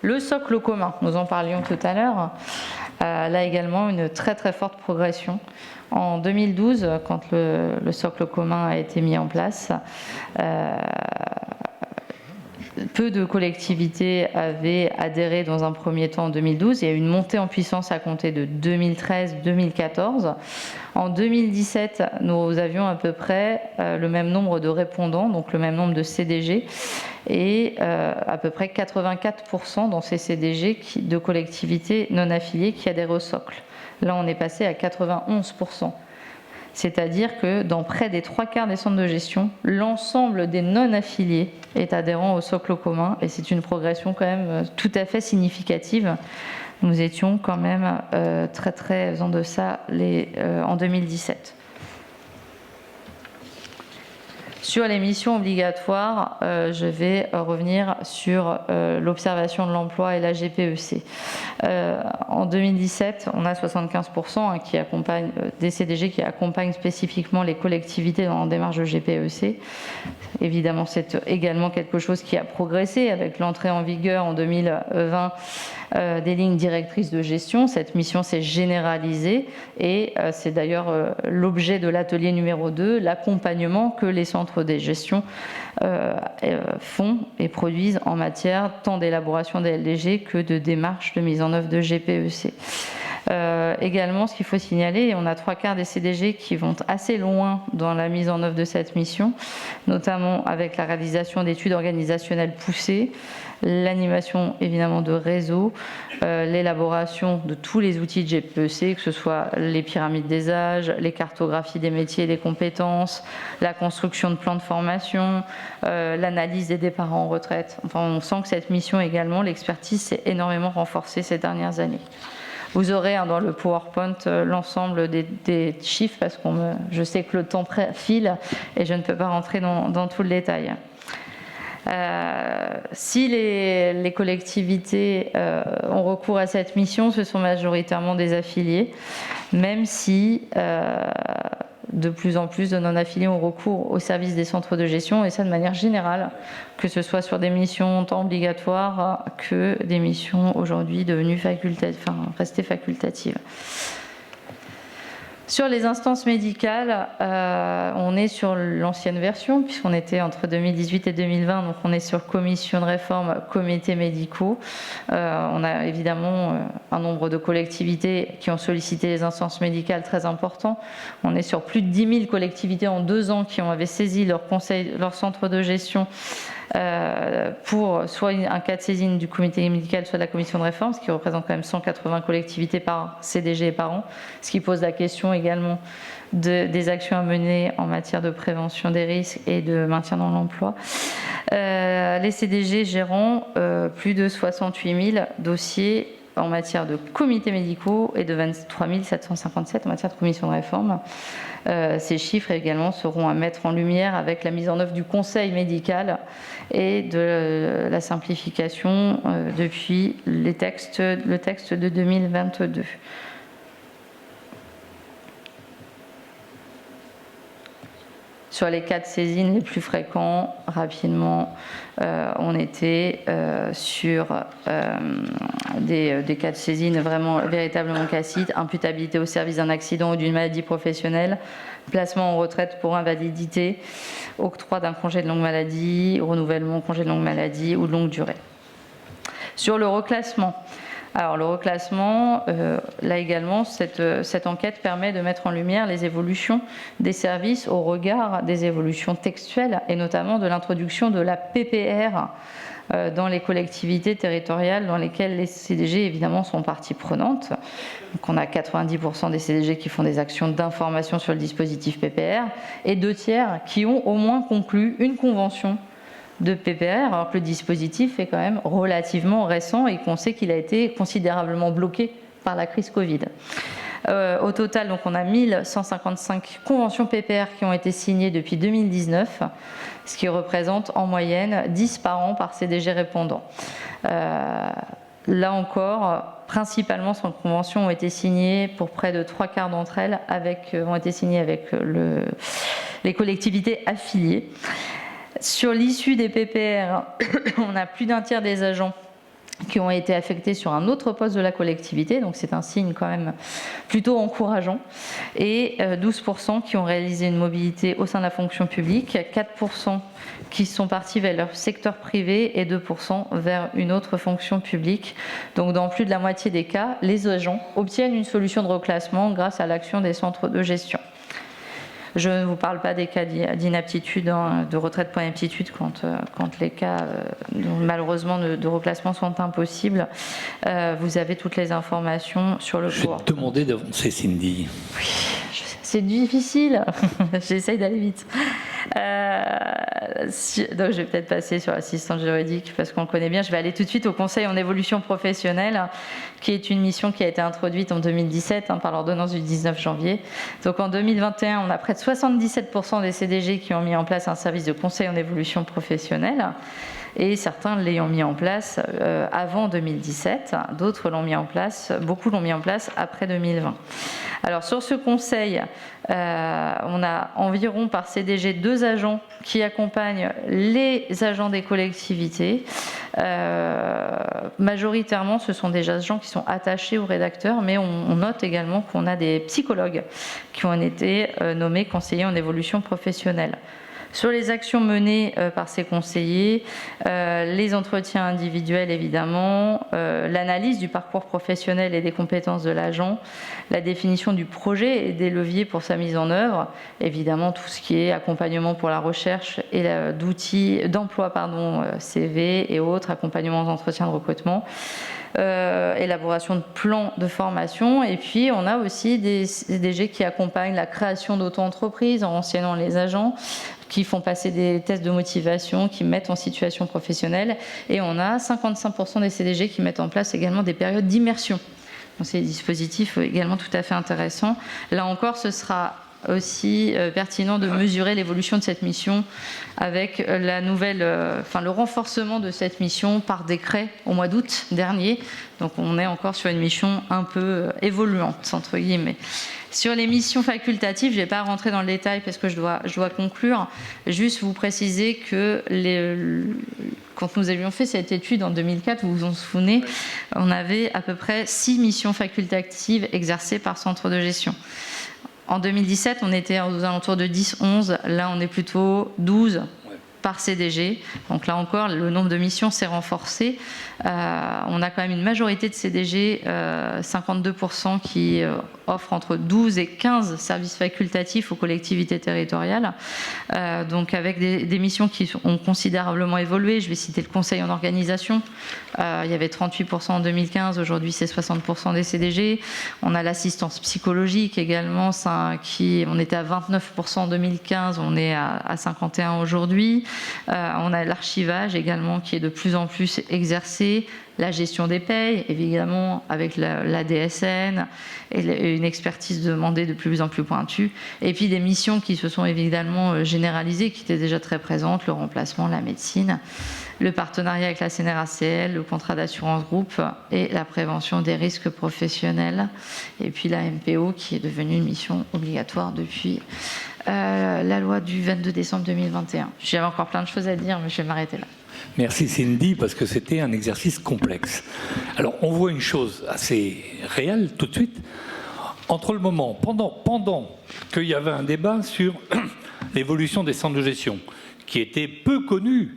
Le socle commun, nous en parlions tout à l'heure, là également une très très forte progression. En 2012, quand le socle commun a été mis en place, peu de collectivités avaient adhéré dans un premier temps en 2012. Il y a eu une montée en puissance à compter de 2013-2014. En 2017, nous avions à peu près le même nombre de répondants, donc le même nombre de CDG, et à peu près 84% dans ces CDG de collectivités non affiliées qui adhèrent au socle. Là, on est passé à 91%. C'est-à-dire que dans près des 3/4 des centres de gestion, l'ensemble des non-affiliés est adhérent au socle commun, et c'est une progression quand même tout à fait significative. Nous étions quand même très très en deçà en 2017. Sur les missions obligatoires, je vais revenir sur l'observation de l'emploi et la GPEC. En 2017, on a 75% qui accompagnent, des CDG qui accompagnent spécifiquement les collectivités dans la démarche de GPEC. Évidemment, c'est également quelque chose qui a progressé avec l'entrée en vigueur en 2020 des lignes directrices de gestion. Cette mission s'est généralisée et c'est d'ailleurs l'objet de l'atelier numéro 2, l'accompagnement que les centres de gestion font et produisent en matière tant d'élaboration des LDG que de démarches de mise en œuvre de GPEC. Également, ce qu'il faut signaler, on a 3/4 des CDG qui vont assez loin dans la mise en œuvre de cette mission, notamment avec la réalisation d'études organisationnelles poussées, l'animation évidemment de réseaux, l'élaboration de tous les outils de GPEC, que ce soit les pyramides des âges, les cartographies des métiers et des compétences, la construction de plans de formation, l'analyse des départs en retraite. Enfin, on sent que cette mission également, l'expertise s'est énormément renforcée ces dernières années. Vous aurez dans le PowerPoint l'ensemble des chiffres parce que je sais que le temps file et je ne peux pas rentrer dans tout le détail. Si les collectivités ont recours à cette mission, ce sont majoritairement des affiliés, même si de plus en plus de non-affiliés ont recours au service des centres de gestion, et ça de manière générale, que ce soit sur des missions tant obligatoires que des missions aujourd'hui devenues restées facultatives. Sur les instances médicales, on est sur l'ancienne version, puisqu'on était entre 2018 et 2020, donc on est sur commission de réforme, comités médicaux. On a évidemment un nombre de collectivités qui ont sollicité les instances médicales très important. On est sur plus de 10 000 collectivités en 2 ans qui avaient saisi leur centre de gestion pour soit un cas de saisine du comité médical, soit de la commission de réforme, ce qui représente quand même 180 collectivités par CDG et par an, ce qui pose la question également des actions à mener en matière de prévention des risques et de maintien dans l'emploi. Les CDG gérant plus de 68 000 dossiers en matière de comités médicaux et de 23 757 en matière de commission de réforme. Ces chiffres également seront à mettre en lumière avec la mise en œuvre du conseil médical et de la simplification depuis le texte de 2022. Sur les cas de saisine les plus fréquents, rapidement, on était sur des cas de saisine véritablement classiques, imputabilité au service d'un accident ou d'une maladie professionnelle, placement en retraite pour invalidité, octroi d'un congé de longue maladie, renouvellement de congé de longue maladie ou de longue durée. Sur le reclassement, alors le reclassement, là également, cette enquête permet de mettre en lumière les évolutions des services au regard des évolutions textuelles et notamment de l'introduction de la PPR dans les collectivités territoriales dans lesquelles les CDG évidemment sont partie prenante. Donc on a 90% des CDG qui font des actions d'information sur le dispositif PPR et 2/3 qui ont au moins conclu une convention de PPR, alors que le dispositif est quand même relativement récent et qu'on sait qu'il a été considérablement bloqué par la crise Covid. Au total, donc, on a 1155 conventions PPR qui ont été signées depuis 2019, ce qui représente en moyenne 10 par an par CDG répondant. Là encore, principalement, ces conventions ont été signées pour près de 3/4 d'entre elles ont été signées avec les collectivités affiliées. Sur l'issue des PPR, on a plus d'un tiers des agents qui ont été affectés sur un autre poste de la collectivité, donc c'est un signe quand même plutôt encourageant, et 12% qui ont réalisé une mobilité au sein de la fonction publique, 4% qui sont partis vers leur secteur privé et 2% vers une autre fonction publique. Donc dans plus de la moitié des cas, les agents obtiennent une solution de reclassement grâce à l'action des centres de gestion. Je ne vous parle pas des cas d'inaptitude, de retraite pour inaptitude, quand les cas, malheureusement, de reclassement sont impossibles. Vous avez toutes les informations sur le cours. Je vais te demander d'avancer, Cindy. Oui, c'est difficile. J'essaye d'aller vite. Donc je vais peut-être passer sur l'assistante juridique parce qu'on le connaît bien. Je vais aller tout de suite au Conseil en évolution professionnelle, qui est une mission qui a été introduite en 2017 par l'ordonnance du 19 janvier. Donc en 2021, on a près de 77% des CDG qui ont mis en place un service de conseil en évolution professionnelle. Et certains l'ayant mis en place avant 2017, d'autres l'ont mis en place, beaucoup l'ont mis en place après 2020. Alors sur ce conseil, on a environ par CDG 2 agents qui accompagnent les agents des collectivités. Majoritairement, ce sont des agents qui sont attachés aux rédacteurs, mais on note également qu'on a des psychologues qui ont été nommés conseillers en évolution professionnelle. Sur les actions menées par ces conseillers, les entretiens individuels évidemment, l'analyse du parcours professionnel et des compétences de l'agent, la définition du projet et des leviers pour sa mise en œuvre, évidemment tout ce qui est accompagnement pour la recherche et d'outils d'emploi, CV et autres, accompagnement aux entretiens de recrutement. Élaboration de plans de formation, et puis on a aussi des CDG qui accompagnent la création d'auto-entreprises en renseignant les agents, qui font passer des tests de motivation, qui mettent en situation professionnelle, et on a 55% des CDG qui mettent en place également des périodes d'immersion. Donc c'est des dispositifs également tout à fait intéressants. Là encore, ce sera aussi pertinent de mesurer l'évolution de cette mission avec le renforcement de cette mission par décret au mois d'août dernier. Donc on est encore sur une mission un peu évoluante, entre guillemets. Sur les missions facultatives, je ne vais pas rentrer dans le détail parce que je dois conclure. Juste vous préciser que quand nous avions fait cette étude en 2004, vous vous en souvenez, on avait à peu près 6 missions facultatives exercées par centre de gestion. En 2017, on était aux alentours de 10-11. Là, on est plutôt 12 par CDG. Donc là encore, le nombre de missions s'est renforcé. On a quand même une majorité de CDG, 52% qui offrent entre 12 et 15 services facultatifs aux collectivités territoriales. Donc avec des missions qui ont considérablement évolué. Je vais citer le conseil en organisation. Il y avait 38% en 2015, aujourd'hui c'est 60% des CDG. On a l'assistance psychologique également, on était à 29% en 2015, on est à 51% aujourd'hui. On a l'archivage également qui est de plus en plus exercé. La gestion des payes, évidemment, avec la DSN et une expertise demandée de plus en plus pointue. Et puis des missions qui se sont évidemment généralisées, qui étaient déjà très présentes, le remplacement, la médecine, le partenariat avec la CNRACL, le contrat d'assurance groupe et la prévention des risques professionnels. Et puis la MPO qui est devenue une mission obligatoire depuis la loi du 22 décembre 2021. J'avais encore plein de choses à dire, mais je vais m'arrêter là. Merci Cindy, parce que c'était un exercice complexe. Alors on voit une chose assez réelle tout de suite. Entre le moment, pendant qu'il y avait un débat sur l'évolution des centres de gestion, qui était peu connu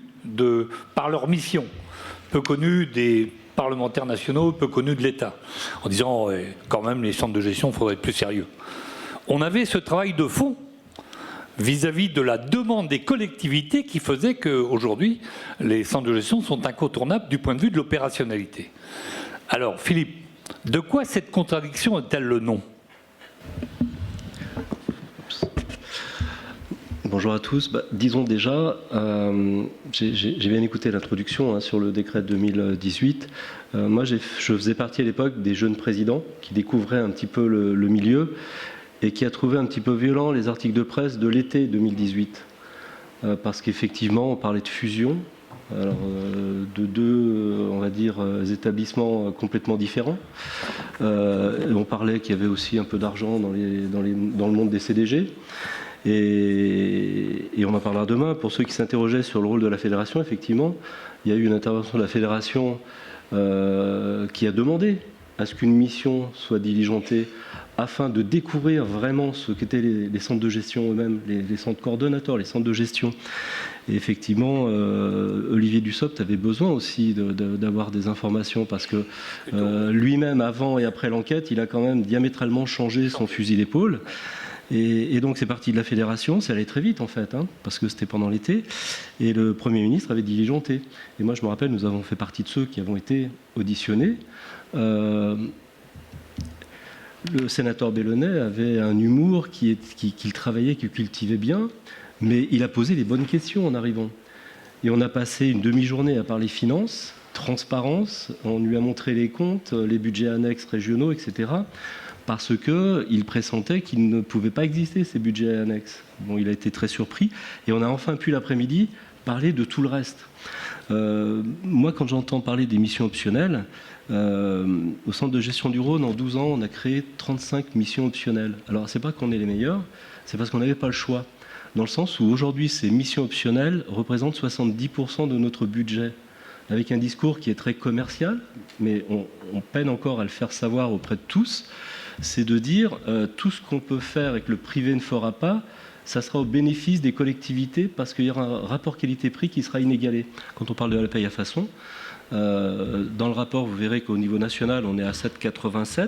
par leur mission, peu connu des parlementaires nationaux, peu connu de l'État, en disant quand même les centres de gestion, il faudrait être plus sérieux. On avait ce travail de fond vis-à-vis de la demande des collectivités qui faisait qu'aujourd'hui, les centres de gestion sont incontournables du point de vue de l'opérationnalité. Alors, Philippe, de quoi cette contradiction est-elle le nom ? Bonjour à tous. Disons déjà, j'ai bien écouté l'introduction sur le décret de 2018. Moi, je faisais partie à l'époque des jeunes présidents qui découvraient un petit peu le milieu et qui a trouvé un petit peu violent les articles de presse de l'été 2018. Parce qu'effectivement, on parlait de fusion, alors, de deux, on va dire, établissements complètement différents. On parlait qu'il y avait aussi un peu d'argent dans le monde des CDG. Et on en parlera demain. Pour ceux qui s'interrogeaient sur le rôle de la fédération, effectivement, il y a eu une intervention de la fédération qui a demandé à ce qu'une mission soit diligentée afin de découvrir vraiment ce qu'étaient les centres de gestion eux-mêmes, les centres coordonnateurs, les centres de gestion. Et effectivement, Olivier Dussopt avait besoin aussi d'avoir des informations parce que lui-même, avant et après l'enquête, il a quand même diamétralement changé son fusil d'épaule. Et donc c'est parti de la fédération, ça allait très vite en fait, parce que c'était pendant l'été, et le Premier ministre avait diligenté. Et moi je me rappelle, nous avons fait partie de ceux qui avons été auditionnés. Le sénateur Bellonnet avait un humour qu'il travaillait, qu'il cultivait bien, mais il a posé les bonnes questions en arrivant. Et on a passé une demi-journée à parler finances, transparence, on lui a montré les comptes, les budgets annexes régionaux, etc., parce qu'il pressentait qu'il ne pouvait pas exister, ces budgets annexes. Bon, il a été très surpris, et on a enfin pu l'après-midi parler de tout le reste. Moi, quand j'entends parler des missions optionnelles, au centre de gestion du Rhône, en 12 ans, on a créé 35 missions optionnelles. Alors, c'est pas qu'on est les meilleurs, c'est parce qu'on n'avait pas le choix. Dans le sens où aujourd'hui, ces missions optionnelles représentent 70% de notre budget, avec un discours qui est très commercial, mais on peine encore à le faire savoir auprès de tous. C'est de dire tout ce qu'on peut faire et que le privé ne fera pas, ça sera au bénéfice des collectivités parce qu'il y aura un rapport qualité-prix qui sera inégalé. Quand on parle de la paye à façon, dans le rapport, vous verrez qu'au niveau national, on est à 7,87.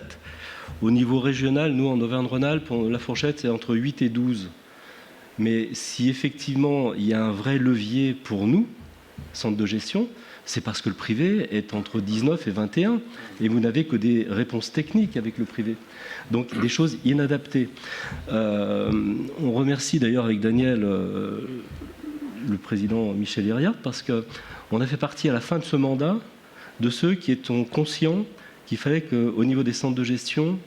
Au niveau régional, nous, en Auvergne-Rhône-Alpes, la fourchette, c'est entre 8 et 12. Mais si effectivement, il y a un vrai levier pour nous, centre de gestion, c'est parce que le privé est entre 19 et 21, et vous n'avez que des réponses techniques avec le privé. Donc des choses inadaptées. On remercie d'ailleurs avec Daniel le président Michel Hiriart, parce qu'on a fait partie à la fin de ce mandat de ceux qui étaient conscients qu'il fallait qu'au niveau des centres de gestion,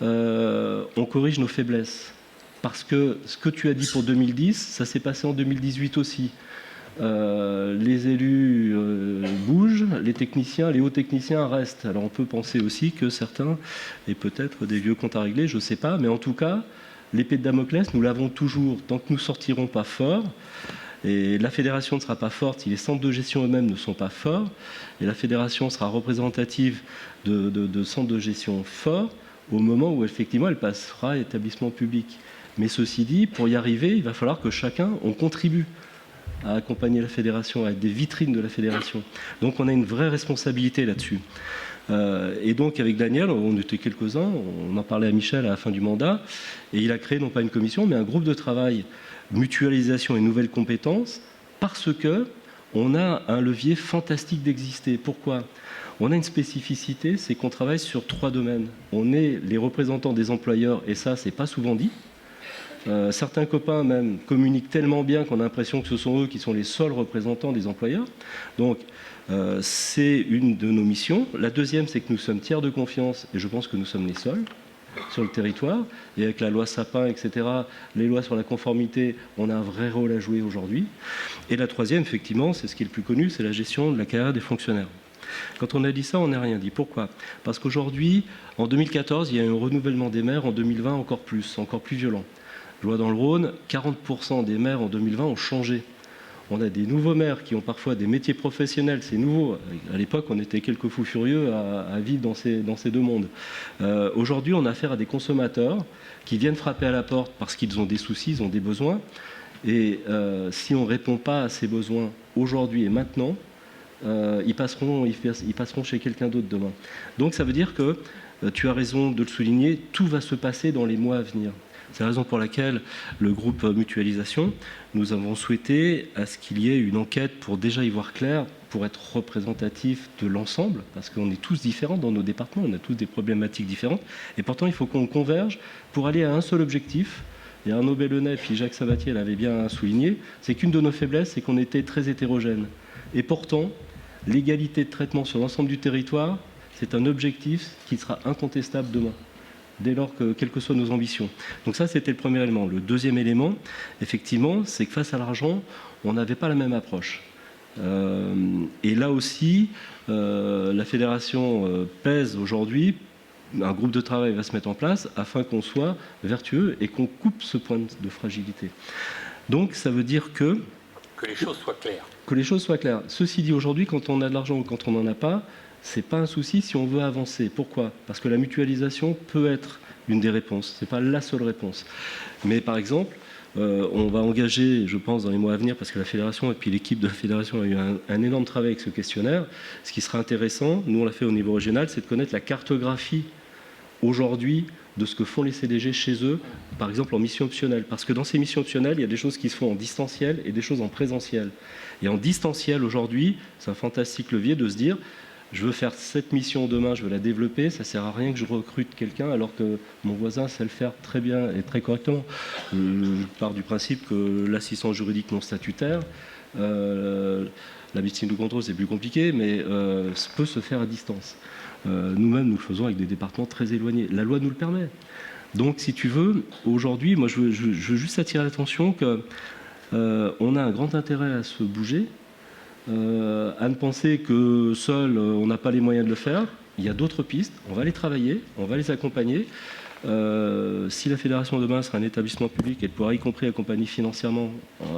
on corrige nos faiblesses. Parce que ce que tu as dit pour 2010, ça s'est passé en 2018 aussi. Les élus bougent, les techniciens, les hauts techniciens restent. Alors on peut penser aussi que certains, et peut-être des vieux comptes à régler, je ne sais pas, mais en tout cas, l'épée de Damoclès, nous l'avons toujours. Tant que nous ne sortirons pas forts, et la fédération ne sera pas forte si les centres de gestion eux-mêmes ne sont pas forts, et la fédération sera représentative de centres de gestion forts au moment où effectivement elle passera à établissement public. Mais ceci dit, pour y arriver, il va falloir que chacun, on contribue à accompagner la fédération, à être des vitrines de la fédération. Donc on a une vraie responsabilité là-dessus. Et donc avec Daniel, on était quelques-uns, on en parlait à Michel à la fin du mandat, et il a créé non pas une commission, mais un groupe de travail, mutualisation et nouvelles compétences, parce qu'on a un levier fantastique d'exister. Pourquoi ? On a une spécificité, c'est qu'on travaille sur 3 domaines. On est les représentants des employeurs, et ça, c'est pas souvent dit. Certains copains même communiquent tellement bien qu'on a l'impression que ce sont eux qui sont les seuls représentants des employeurs. Donc c'est une de nos missions. La deuxième, c'est que nous sommes tiers de confiance, et je pense que nous sommes les seuls sur le territoire. Et avec la loi Sapin, etc., les lois sur la conformité, on a un vrai rôle à jouer aujourd'hui. Et la troisième, effectivement, c'est ce qui est le plus connu, c'est la gestion de la carrière des fonctionnaires. Quand on a dit ça, on n'a rien dit. Pourquoi ? Parce qu'aujourd'hui, en 2014, il y a eu un renouvellement des maires, en 2020 encore plus violent. Je vois dans le Rhône, 40% des maires en 2020 ont changé. On a des nouveaux maires qui ont parfois des métiers professionnels, c'est nouveau. À l'époque, on était quelques fous furieux à vivre dans ces deux mondes. Aujourd'hui, on a affaire à des consommateurs qui viennent frapper à la porte parce qu'ils ont des soucis, ils ont des besoins. Et si on ne répond pas à ces besoins aujourd'hui et maintenant, ils passeront chez quelqu'un d'autre demain. Donc ça veut dire que, tu as raison de le souligner, tout va se passer dans les mois à venir. C'est la raison pour laquelle le groupe Mutualisation, nous avons souhaité à ce qu'il y ait une enquête pour déjà y voir clair, pour être représentatif de l'ensemble, parce qu'on est tous différents dans nos départements, on a tous des problématiques différentes, et pourtant il faut qu'on converge pour aller à un seul objectif. Et Arnaud Bellonnet puis Jacques Sabatier l'avaient bien souligné, c'est qu'une de nos faiblesses, c'est qu'on était très hétérogène. Et pourtant, l'égalité de traitement sur l'ensemble du territoire, c'est un objectif qui sera incontestable demain, dès lors que, quelles que soient nos ambitions. Donc ça, c'était le premier élément. Le deuxième élément, effectivement, c'est que face à l'argent, on n'avait pas la même approche. Et là aussi, la fédération pèse aujourd'hui. Un groupe de travail va se mettre en place afin qu'on soit vertueux et qu'on coupe ce point de fragilité. Donc ça veut dire que les choses soient claires. Que les choses soient claires. Ceci dit, aujourd'hui, quand on a de l'argent ou quand on n'en a pas, c'est pas un souci si on veut avancer. Pourquoi ? Parce que la mutualisation peut être une des réponses. C'est pas la seule réponse. Mais par exemple, on va engager, je pense, dans les mois à venir, parce que la fédération et puis l'équipe de la fédération a eu un énorme travail avec ce questionnaire. Ce qui sera intéressant, nous on l'a fait au niveau régional, c'est de connaître la cartographie aujourd'hui de ce que font les CDG chez eux, par exemple en mission optionnelle. Parce que dans ces missions optionnelles, il y a des choses qui se font en distanciel et des choses en présentiel. Et en distanciel aujourd'hui, c'est un fantastique levier de se dire, je veux faire cette mission demain, je veux la développer, ça ne sert à rien que je recrute quelqu'un alors que mon voisin sait le faire très bien et très correctement. Je pars du principe que l'assistant juridique non statutaire, la médecine de contrôle c'est plus compliqué, mais ça peut se faire à distance. Nous-mêmes, nous le faisons avec des départements très éloignés. La loi nous le permet. Donc, si tu veux, aujourd'hui, moi, je veux juste attirer l'attention qu'on a un grand intérêt à se bouger, à ne penser que seul, on n'a pas les moyens de le faire. Il y a d'autres pistes. On va les travailler, on va les accompagner. Si la fédération demain sera un établissement public, elle pourra y compris accompagner financièrement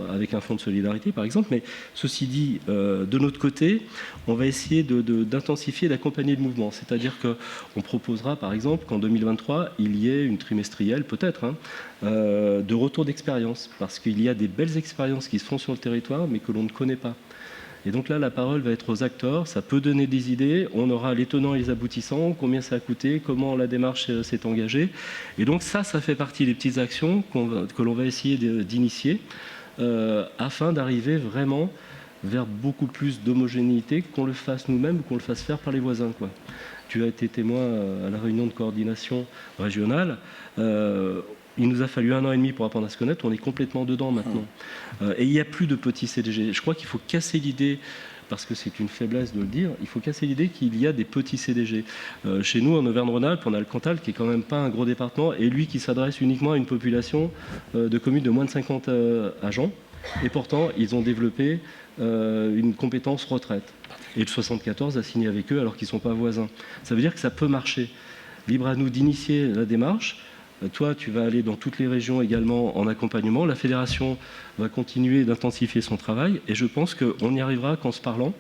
avec un fonds de solidarité par exemple, mais ceci dit, de notre côté, on va essayer d'intensifier et d'accompagner le mouvement, c'est-à-dire qu'on proposera par exemple qu'en 2023 il y ait une trimestrielle peut-être de retour d'expérience, parce qu'il y a des belles expériences qui se font sur le territoire mais que l'on ne connaît pas. Et donc là, la parole va être aux acteurs, ça peut donner des idées, on aura les tenants et les aboutissants, combien ça a coûté, comment la démarche s'est engagée. Et donc ça fait partie des petites actions que l'on va essayer d'initier afin d'arriver vraiment vers beaucoup plus d'homogénéité, qu'on le fasse nous-mêmes ou qu'on le fasse faire par les voisins, quoi. Tu as été témoin à la réunion de coordination régionale. Il nous a fallu 1 an et demi pour apprendre à se connaître, on est complètement dedans maintenant. Et il n'y a plus de petits CDG. Je crois qu'il faut casser l'idée, parce que c'est une faiblesse de le dire, il faut casser l'idée qu'il y a des petits CDG. Chez nous, en Auvergne-Rhône-Alpes, on a le Cantal, qui est quand même pas un gros département, et lui qui s'adresse uniquement à une population de communes de moins de 50 agents. Et pourtant, ils ont développé une compétence retraite. Et le 74 a signé avec eux alors qu'ils ne sont pas voisins. Ça veut dire que ça peut marcher. Libre à nous d'initier la démarche. Toi, tu vas aller dans toutes les régions également en accompagnement. La fédération va continuer d'intensifier son travail et je pense qu'on y arrivera qu'en se parlant,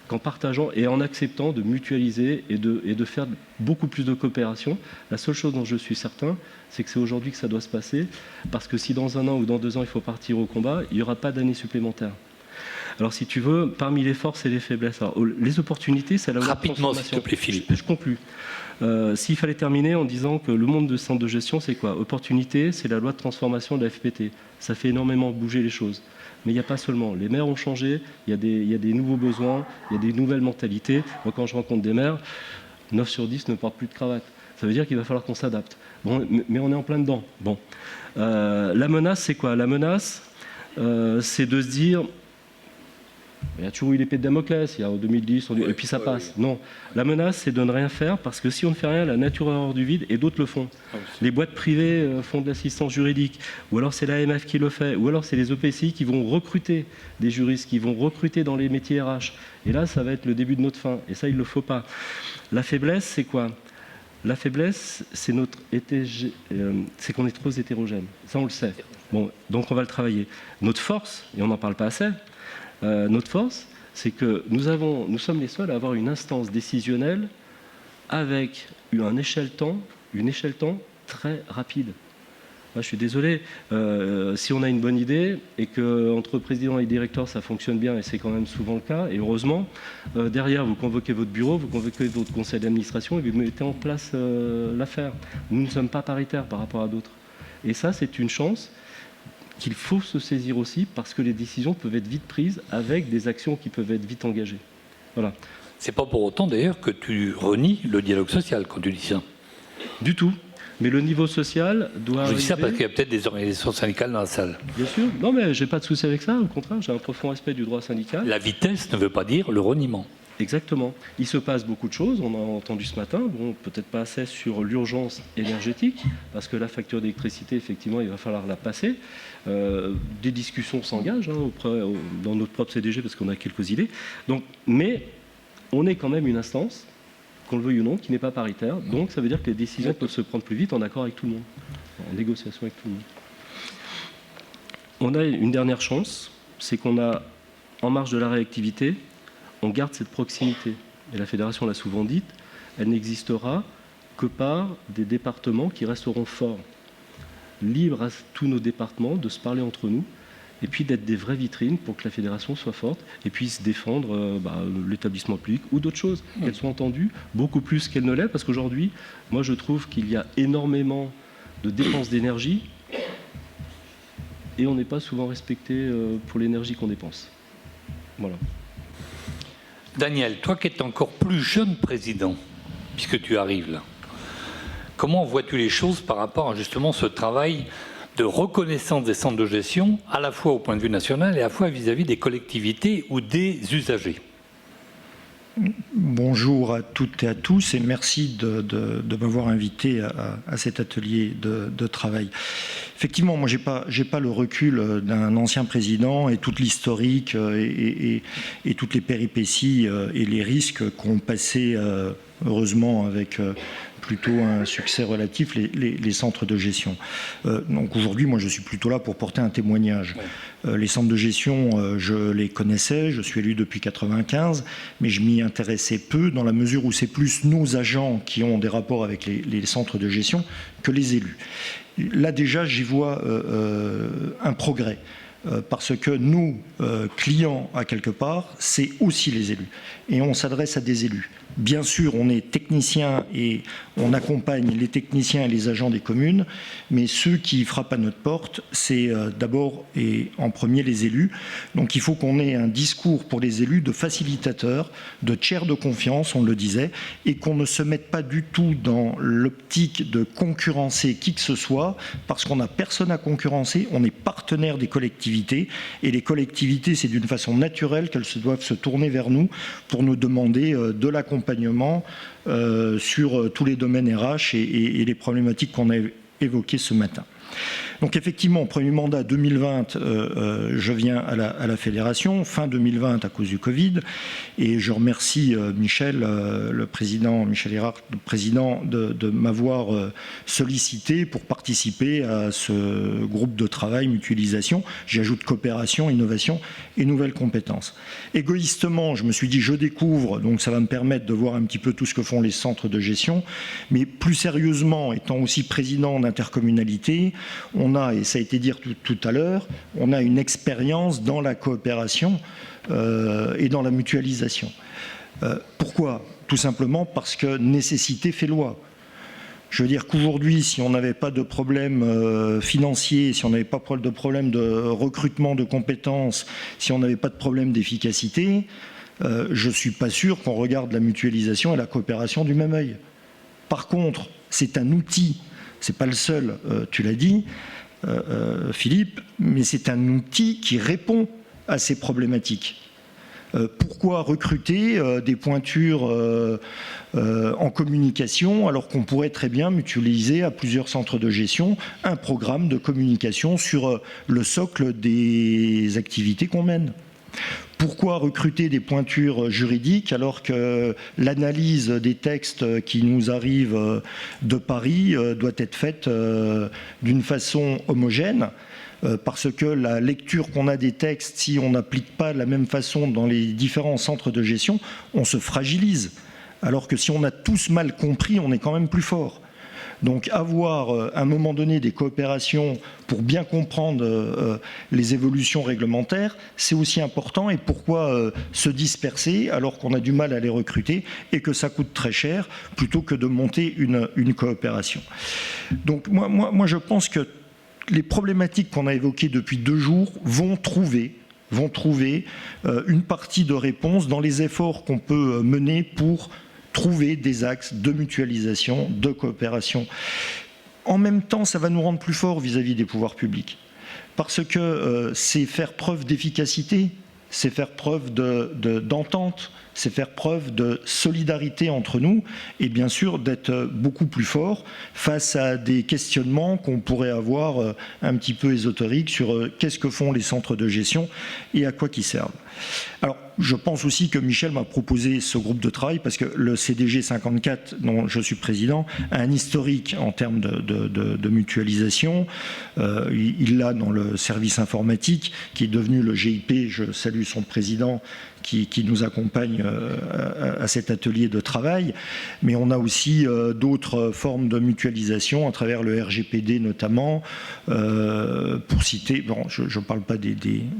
qu'en partageant et en acceptant de mutualiser et de faire beaucoup plus de coopération. La seule chose dont je suis certain, c'est que c'est aujourd'hui que ça doit se passer, parce que si dans 1 an ou dans 2 ans il faut partir au combat, il n'y aura pas d'année supplémentaire. Alors si tu veux, parmi les forces et les faiblesses, alors, les opportunités, c'est la loi de transformation. Rapidement, s'il te plaît, Philippe. Je conclus. S'il fallait terminer en disant que le monde de centre de gestion, c'est quoi ? Opportunité, c'est la loi de transformation de la FPT. Ça fait énormément bouger les choses. Mais il n'y a pas seulement. Les maires ont changé, il y a des nouveaux besoins, il y a des nouvelles mentalités. Moi, quand je rencontre des maires, 9 sur 10 ne portent plus de cravate. Ça veut dire qu'il va falloir qu'on s'adapte. Bon, mais on est en plein dedans. Bon. La menace, c'est quoi ? La menace, c'est de se dire... Il y a toujours eu l'épée de Damoclès, il y a en 2010, et puis ça passe. Non, la menace, c'est de ne rien faire, parce que si on ne fait rien, la nature est hors du vide, et d'autres le font. Les boîtes privées font de l'assistance juridique, ou alors c'est l'AMF qui le fait, ou alors c'est les EPCI qui vont recruter des juristes, qui vont recruter dans les métiers RH. Et là, ça va être le début de notre fin, et ça, il ne le faut pas. La faiblesse, c'est quoi ? La faiblesse, c'est qu'on est trop hétérogène. Ça, on le sait. Bon, donc on va le travailler. Notre force, et on n'en parle pas assez, notre force, c'est que nous sommes les seuls à avoir une instance décisionnelle avec une échelle temps très rapide. Moi, je suis désolé, si on a une bonne idée et qu'entre président et directeur ça fonctionne bien, et c'est quand même souvent le cas, et heureusement, derrière vous convoquez votre bureau, vous convoquez votre conseil d'administration et vous mettez en place l'affaire. Nous ne sommes pas paritaires par rapport à d'autres. Et ça, c'est une chance qu'il faut se saisir aussi, parce que les décisions peuvent être vite prises avec des actions qui peuvent être vite engagées. Voilà. C'est pas pour autant d'ailleurs que tu renies le dialogue social quand tu dis ça. Du tout. Mais le niveau social doit Je dis ça arriver... parce qu'il y a peut-être des organisations syndicales dans la salle. Bien sûr. Non, mais j'ai pas de souci avec ça. Au contraire, j'ai un profond respect du droit syndical. La vitesse ne veut pas dire le reniement. Exactement. Il se passe beaucoup de choses. On a entendu ce matin, bon, peut-être pas assez sur l'urgence énergétique, parce que la facture d'électricité, effectivement, il va falloir la passer. Des discussions s'engagent dans notre propre CDG, parce qu'on a quelques idées. Donc, mais on est quand même une instance, qu'on le veuille ou non, qui n'est pas paritaire. Donc, ça veut dire que les décisions peuvent se prendre plus vite en accord avec tout le monde, en négociation avec tout le monde. On a une dernière chance, c'est qu'on a, en marge de la réactivité, on garde cette proximité. Et la Fédération l'a souvent dit, elle n'existera que par des départements qui resteront forts, libres à tous nos départements de se parler entre nous, et puis d'être des vraies vitrines pour que la Fédération soit forte et puisse défendre l'établissement public ou d'autres choses, qu'elles soient entendues beaucoup plus qu'elles ne l'est, parce qu'aujourd'hui, moi je trouve qu'il y a énormément de dépenses d'énergie et on n'est pas souvent respecté pour l'énergie qu'on dépense. Voilà. Daniel, toi qui es encore plus jeune président, puisque tu arrives là, comment vois-tu les choses par rapport à justement ce travail de reconnaissance des centres de gestion, à la fois au point de vue national et à la fois vis-à-vis des collectivités ou des usagers? Bonjour à toutes et à tous et merci de m'avoir invité à cet atelier de travail. Effectivement, moi j'ai pas le recul d'un ancien président et toute l'historique et toutes les péripéties et les risques qu'ont passé, heureusement avec plutôt un succès relatif, les centres de gestion. Donc aujourd'hui, moi je suis plutôt là pour porter un témoignage. Les centres de gestion, je les connaissais, je suis élu depuis 1995, mais je m'y intéressais peu dans la mesure où c'est plus nos agents qui ont des rapports avec les centres de gestion que les élus. Là déjà, j'y vois un progrès. Parce que nous, clients à quelque part, c'est aussi les élus. Et on s'adresse à des élus. Bien sûr, on est technicien et on accompagne les techniciens et les agents des communes, mais ceux qui frappent à notre porte, c'est d'abord et en premier les élus. Donc il faut qu'on ait un discours pour les élus de facilitateur, de tiers de confiance, on le disait, et qu'on ne se mette pas du tout dans l'optique de concurrencer qui que ce soit, parce qu'on n'a personne à concurrencer, on est partenaire des collectivités, et les collectivités, c'est d'une façon naturelle qu'elles doivent se tourner vers nous pour nous demander de l'accompagnement sur tous les domaines RH et les problématiques qu'on a évoquées ce matin. Donc effectivement, premier mandat 2020, je viens à la Fédération, fin 2020 à cause du Covid, et je remercie Michel, le président, Michel Hérard, le président, de m'avoir sollicité pour participer à ce groupe de travail, mutualisation. J'y ajoute coopération, innovation et nouvelles compétences. Égoïstement, je me suis dit, je découvre, donc ça va me permettre de voir un petit peu tout ce que font les centres de gestion, mais plus sérieusement, étant aussi président d'intercommunalité, on a, et ça a été dit tout à l'heure, on a une expérience dans la coopération et dans la mutualisation. Pourquoi? Tout simplement parce que nécessité fait loi. Je veux dire qu'aujourd'hui, si on n'avait pas de problème financier, si on n'avait pas de problème de recrutement de compétences, si on n'avait pas de problème d'efficacité, je ne suis pas sûr qu'on regarde la mutualisation et la coopération du même œil. Par contre, c'est un outil, c'est pas le seul, tu l'as dit, Philippe, mais c'est un outil qui répond à ces problématiques. Pourquoi recruter des pointures en communication alors qu'on pourrait très bien mutualiser à plusieurs centres de gestion un programme de communication sur le socle des activités qu'on mène? Pourquoi recruter des pointures juridiques alors que l'analyse des textes qui nous arrivent de Paris doit être faite d'une façon homogène? Parce que la lecture qu'on a des textes, si on n'applique pas de la même façon dans les différents centres de gestion, on se fragilise. Alors que si on a tous mal compris, on est quand même plus fort. Donc avoir à un moment donné des coopérations pour bien comprendre les évolutions réglementaires, c'est aussi important. Et pourquoi se disperser alors qu'on a du mal à les recruter et que ça coûte très cher plutôt que de monter une coopération. Donc moi je pense que les problématiques qu'on a évoquées depuis 2 jours vont trouver une partie de réponse dans les efforts qu'on peut mener pour trouver des axes de mutualisation, de coopération. En même temps, ça va nous rendre plus forts vis-à-vis des pouvoirs publics. Parce que c'est faire preuve d'efficacité, c'est faire preuve d'entente, c'est faire preuve de solidarité entre nous et bien sûr d'être beaucoup plus fort face à des questionnements qu'on pourrait avoir un petit peu ésotériques sur qu'est-ce que font les centres de gestion et à quoi qu'ils servent. Alors, je pense aussi que Michel m'a proposé ce groupe de travail parce que le CDG 54, dont je suis président, a un historique en termes de mutualisation. Il l'a dans le service informatique, qui est devenu le GIP. Je salue son président qui nous accompagne à cet atelier de travail. Mais on a aussi d'autres formes de mutualisation à travers le RGPD notamment. Pour citer, bon, je ne parle pas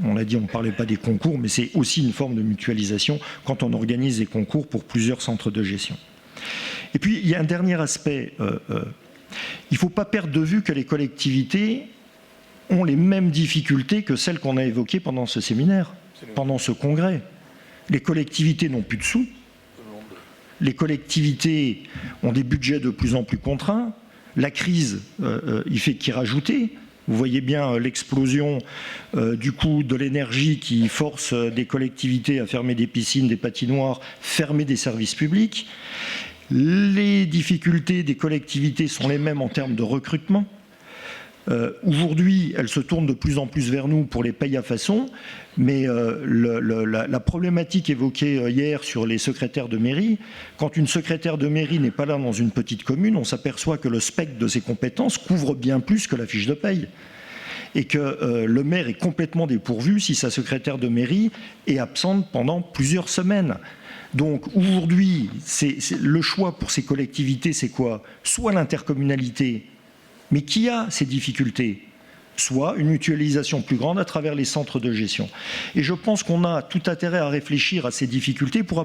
on l'a dit, on ne parlait pas des concours, mais c'est aussi une forme de mutualisation quand on organise des concours pour plusieurs centres de gestion. Et puis, il y a un dernier aspect. Il ne faut pas perdre de vue que les collectivités ont les mêmes difficultés que celles qu'on a évoquées pendant ce séminaire, pendant ce congrès. Les collectivités n'ont plus de sous. Les collectivités ont des budgets de plus en plus contraints. La crise, il fait qu'y rajouter. Vous voyez bien l'explosion du coût de l'énergie qui force des collectivités à fermer des piscines, des patinoires, fermer des services publics. Les difficultés des collectivités sont les mêmes en termes de recrutement. Aujourd'hui, elles se tournent de plus en plus vers nous pour les payes à façon, mais la problématique évoquée hier sur les secrétaires de mairie, quand une secrétaire de mairie n'est pas là dans une petite commune, on s'aperçoit que le spectre de ses compétences couvre bien plus que la fiche de paye. Et que le maire est complètement dépourvu si sa secrétaire de mairie est absente pendant plusieurs semaines. Donc aujourd'hui, le choix pour ces collectivités, c'est quoi? Soit l'intercommunalité, mais qui a ces difficultés, soit une mutualisation plus grande à travers les centres de gestion. Et je pense qu'on a tout intérêt à réfléchir à ces difficultés pour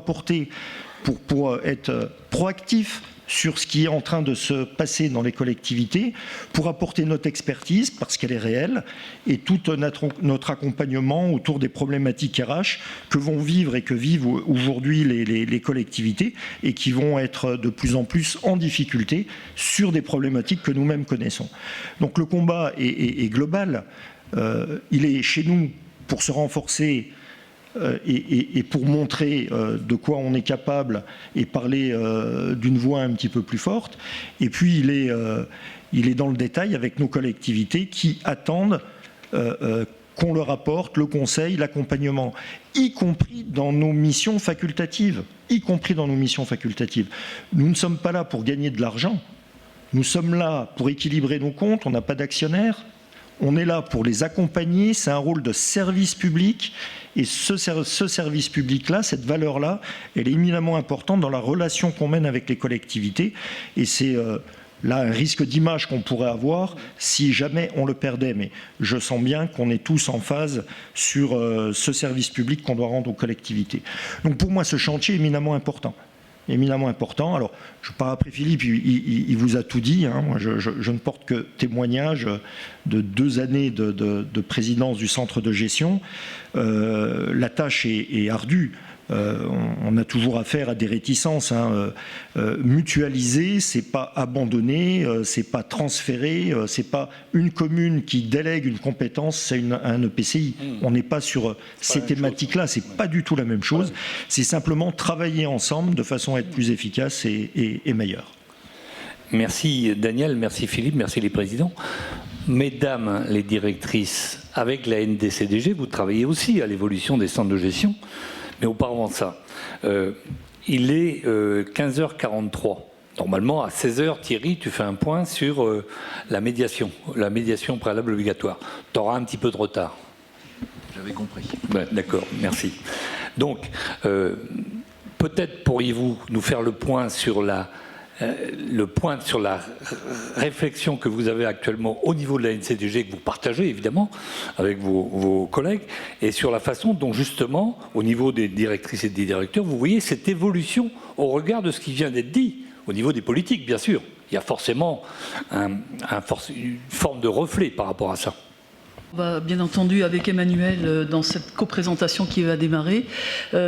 être proactif sur ce qui est en train de se passer dans les collectivités, pour apporter notre expertise, parce qu'elle est réelle, et tout notre accompagnement autour des problématiques RH que vont vivre et que vivent aujourd'hui les collectivités, et qui vont être de plus en plus en difficulté sur des problématiques que nous-mêmes connaissons. Donc le combat est global, il est chez nous pour se renforcer et pour montrer de quoi on est capable et parler d'une voix un petit peu plus forte. Et puis il est dans le détail avec nos collectivités qui attendent qu'on leur apporte le conseil, l'accompagnement, y compris dans nos missions facultatives. Nous ne sommes pas là pour gagner de l'argent. Nous sommes là pour équilibrer nos comptes. On n'a pas d'actionnaires. On est là pour les accompagner, c'est un rôle de service public, et ce service public-là, cette valeur-là, elle est éminemment importante dans la relation qu'on mène avec les collectivités, et c'est là un risque d'image qu'on pourrait avoir si jamais on le perdait. Mais je sens bien qu'on est tous en phase sur ce service public qu'on doit rendre aux collectivités. Donc pour moi, ce chantier est éminemment important. Alors, je pars après Philippe, il vous a tout dit. Hein. Moi, je ne porte que témoignage de 2 années de présidence du centre de gestion. La tâche est ardue. On a toujours affaire à des réticences. Hein. Mutualiser, c'est pas abandonner, c'est pas transférer, c'est pas une commune qui délègue une compétence, c'est un EPCI. On n'est pas sur ces thématiques-là, c'est pas du tout la même chose. C'est simplement travailler ensemble de façon à être plus efficace et meilleur. Merci Daniel, merci Philippe, merci les présidents. Mesdames les directrices, avec la NDCDG, vous travaillez aussi à l'évolution des centres de gestion. Mais auparavant de ça, il est 15h43. Normalement, à 16h, Thierry, tu fais un point sur la médiation préalable obligatoire. Tu auras un petit peu de retard. J'avais compris. Ouais, d'accord, merci. Donc, peut-être pourriez-vous nous faire le point sur la réflexion que vous avez actuellement au niveau de la NCDG, que vous partagez évidemment avec vos collègues, et sur la façon dont justement, au niveau des directrices et des directeurs, vous voyez cette évolution au regard de ce qui vient d'être dit, au niveau des politiques bien sûr. il y a forcément une forme de reflet par rapport à ça. On va bien entendu avec Emmanuel dans cette coprésentation qui va démarrer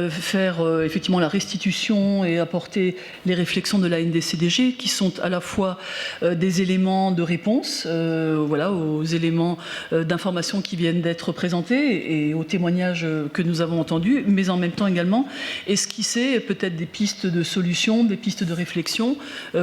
faire effectivement la restitution et apporter les réflexions de la NDCDG qui sont à la fois des éléments de réponse voilà, aux éléments d'information qui viennent d'être présentés et aux témoignages que nous avons entendus, mais en même temps également esquisser peut-être des pistes de solutions, des pistes de réflexion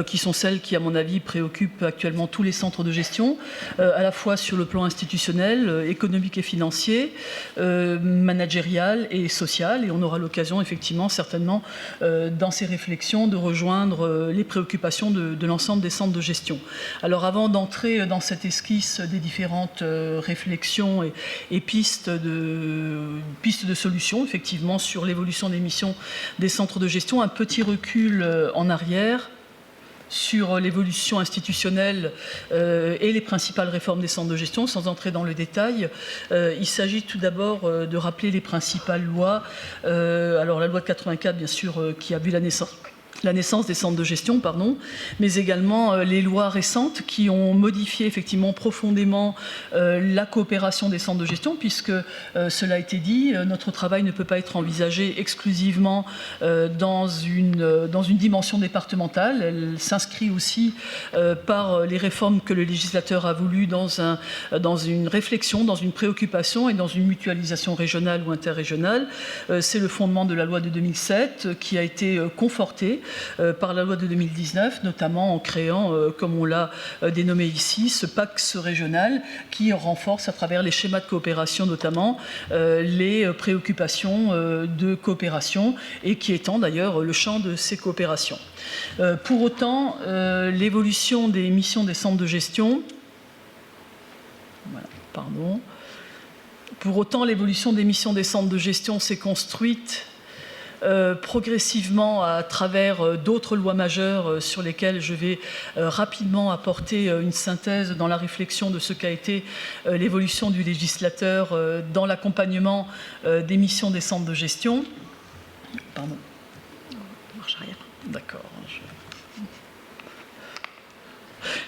qui sont celles qui à mon avis préoccupent actuellement tous les centres de gestion à la fois sur le plan institutionnel, économique et financier, managérial et social. Et on aura l'occasion, effectivement, certainement, dans ces réflexions, de rejoindre les préoccupations de l'ensemble des centres de gestion. Alors, avant d'entrer dans cette esquisse des différentes réflexions et pistes de solutions, effectivement, sur l'évolution des missions des centres de gestion, un petit recul en arrière sur l'évolution institutionnelle et les principales réformes des centres de gestion, sans entrer dans le détail. Il s'agit tout d'abord de rappeler les principales lois. Alors la loi de 84, bien sûr, qui a vu la naissance des centres de gestion, pardon, mais également les lois récentes qui ont modifié effectivement profondément la coopération des centres de gestion, puisque cela a été dit, notre travail ne peut pas être envisagé exclusivement dans une dimension départementale. Elle s'inscrit aussi par les réformes que le législateur a voulu dans une réflexion, dans une préoccupation et dans une mutualisation régionale ou interrégionale. C'est le fondement de la loi de 2007 qui a été conforté par la loi de 2019, notamment en créant, comme on l'a dénommé ici, ce PAX régional qui renforce à travers les schémas de coopération notamment les préoccupations de coopération et qui étend d'ailleurs le champ de ces coopérations. Pour autant, l'évolution des missions des centres de gestion, voilà, pardon. Pour autant, l'évolution des missions des centres de gestion s'est construite progressivement à travers d'autres lois majeures sur lesquelles je vais rapidement apporter une synthèse dans la réflexion de ce qu'a été l'évolution du législateur dans l'accompagnement des missions des centres de gestion. Pardon. Marche arrière. D'accord.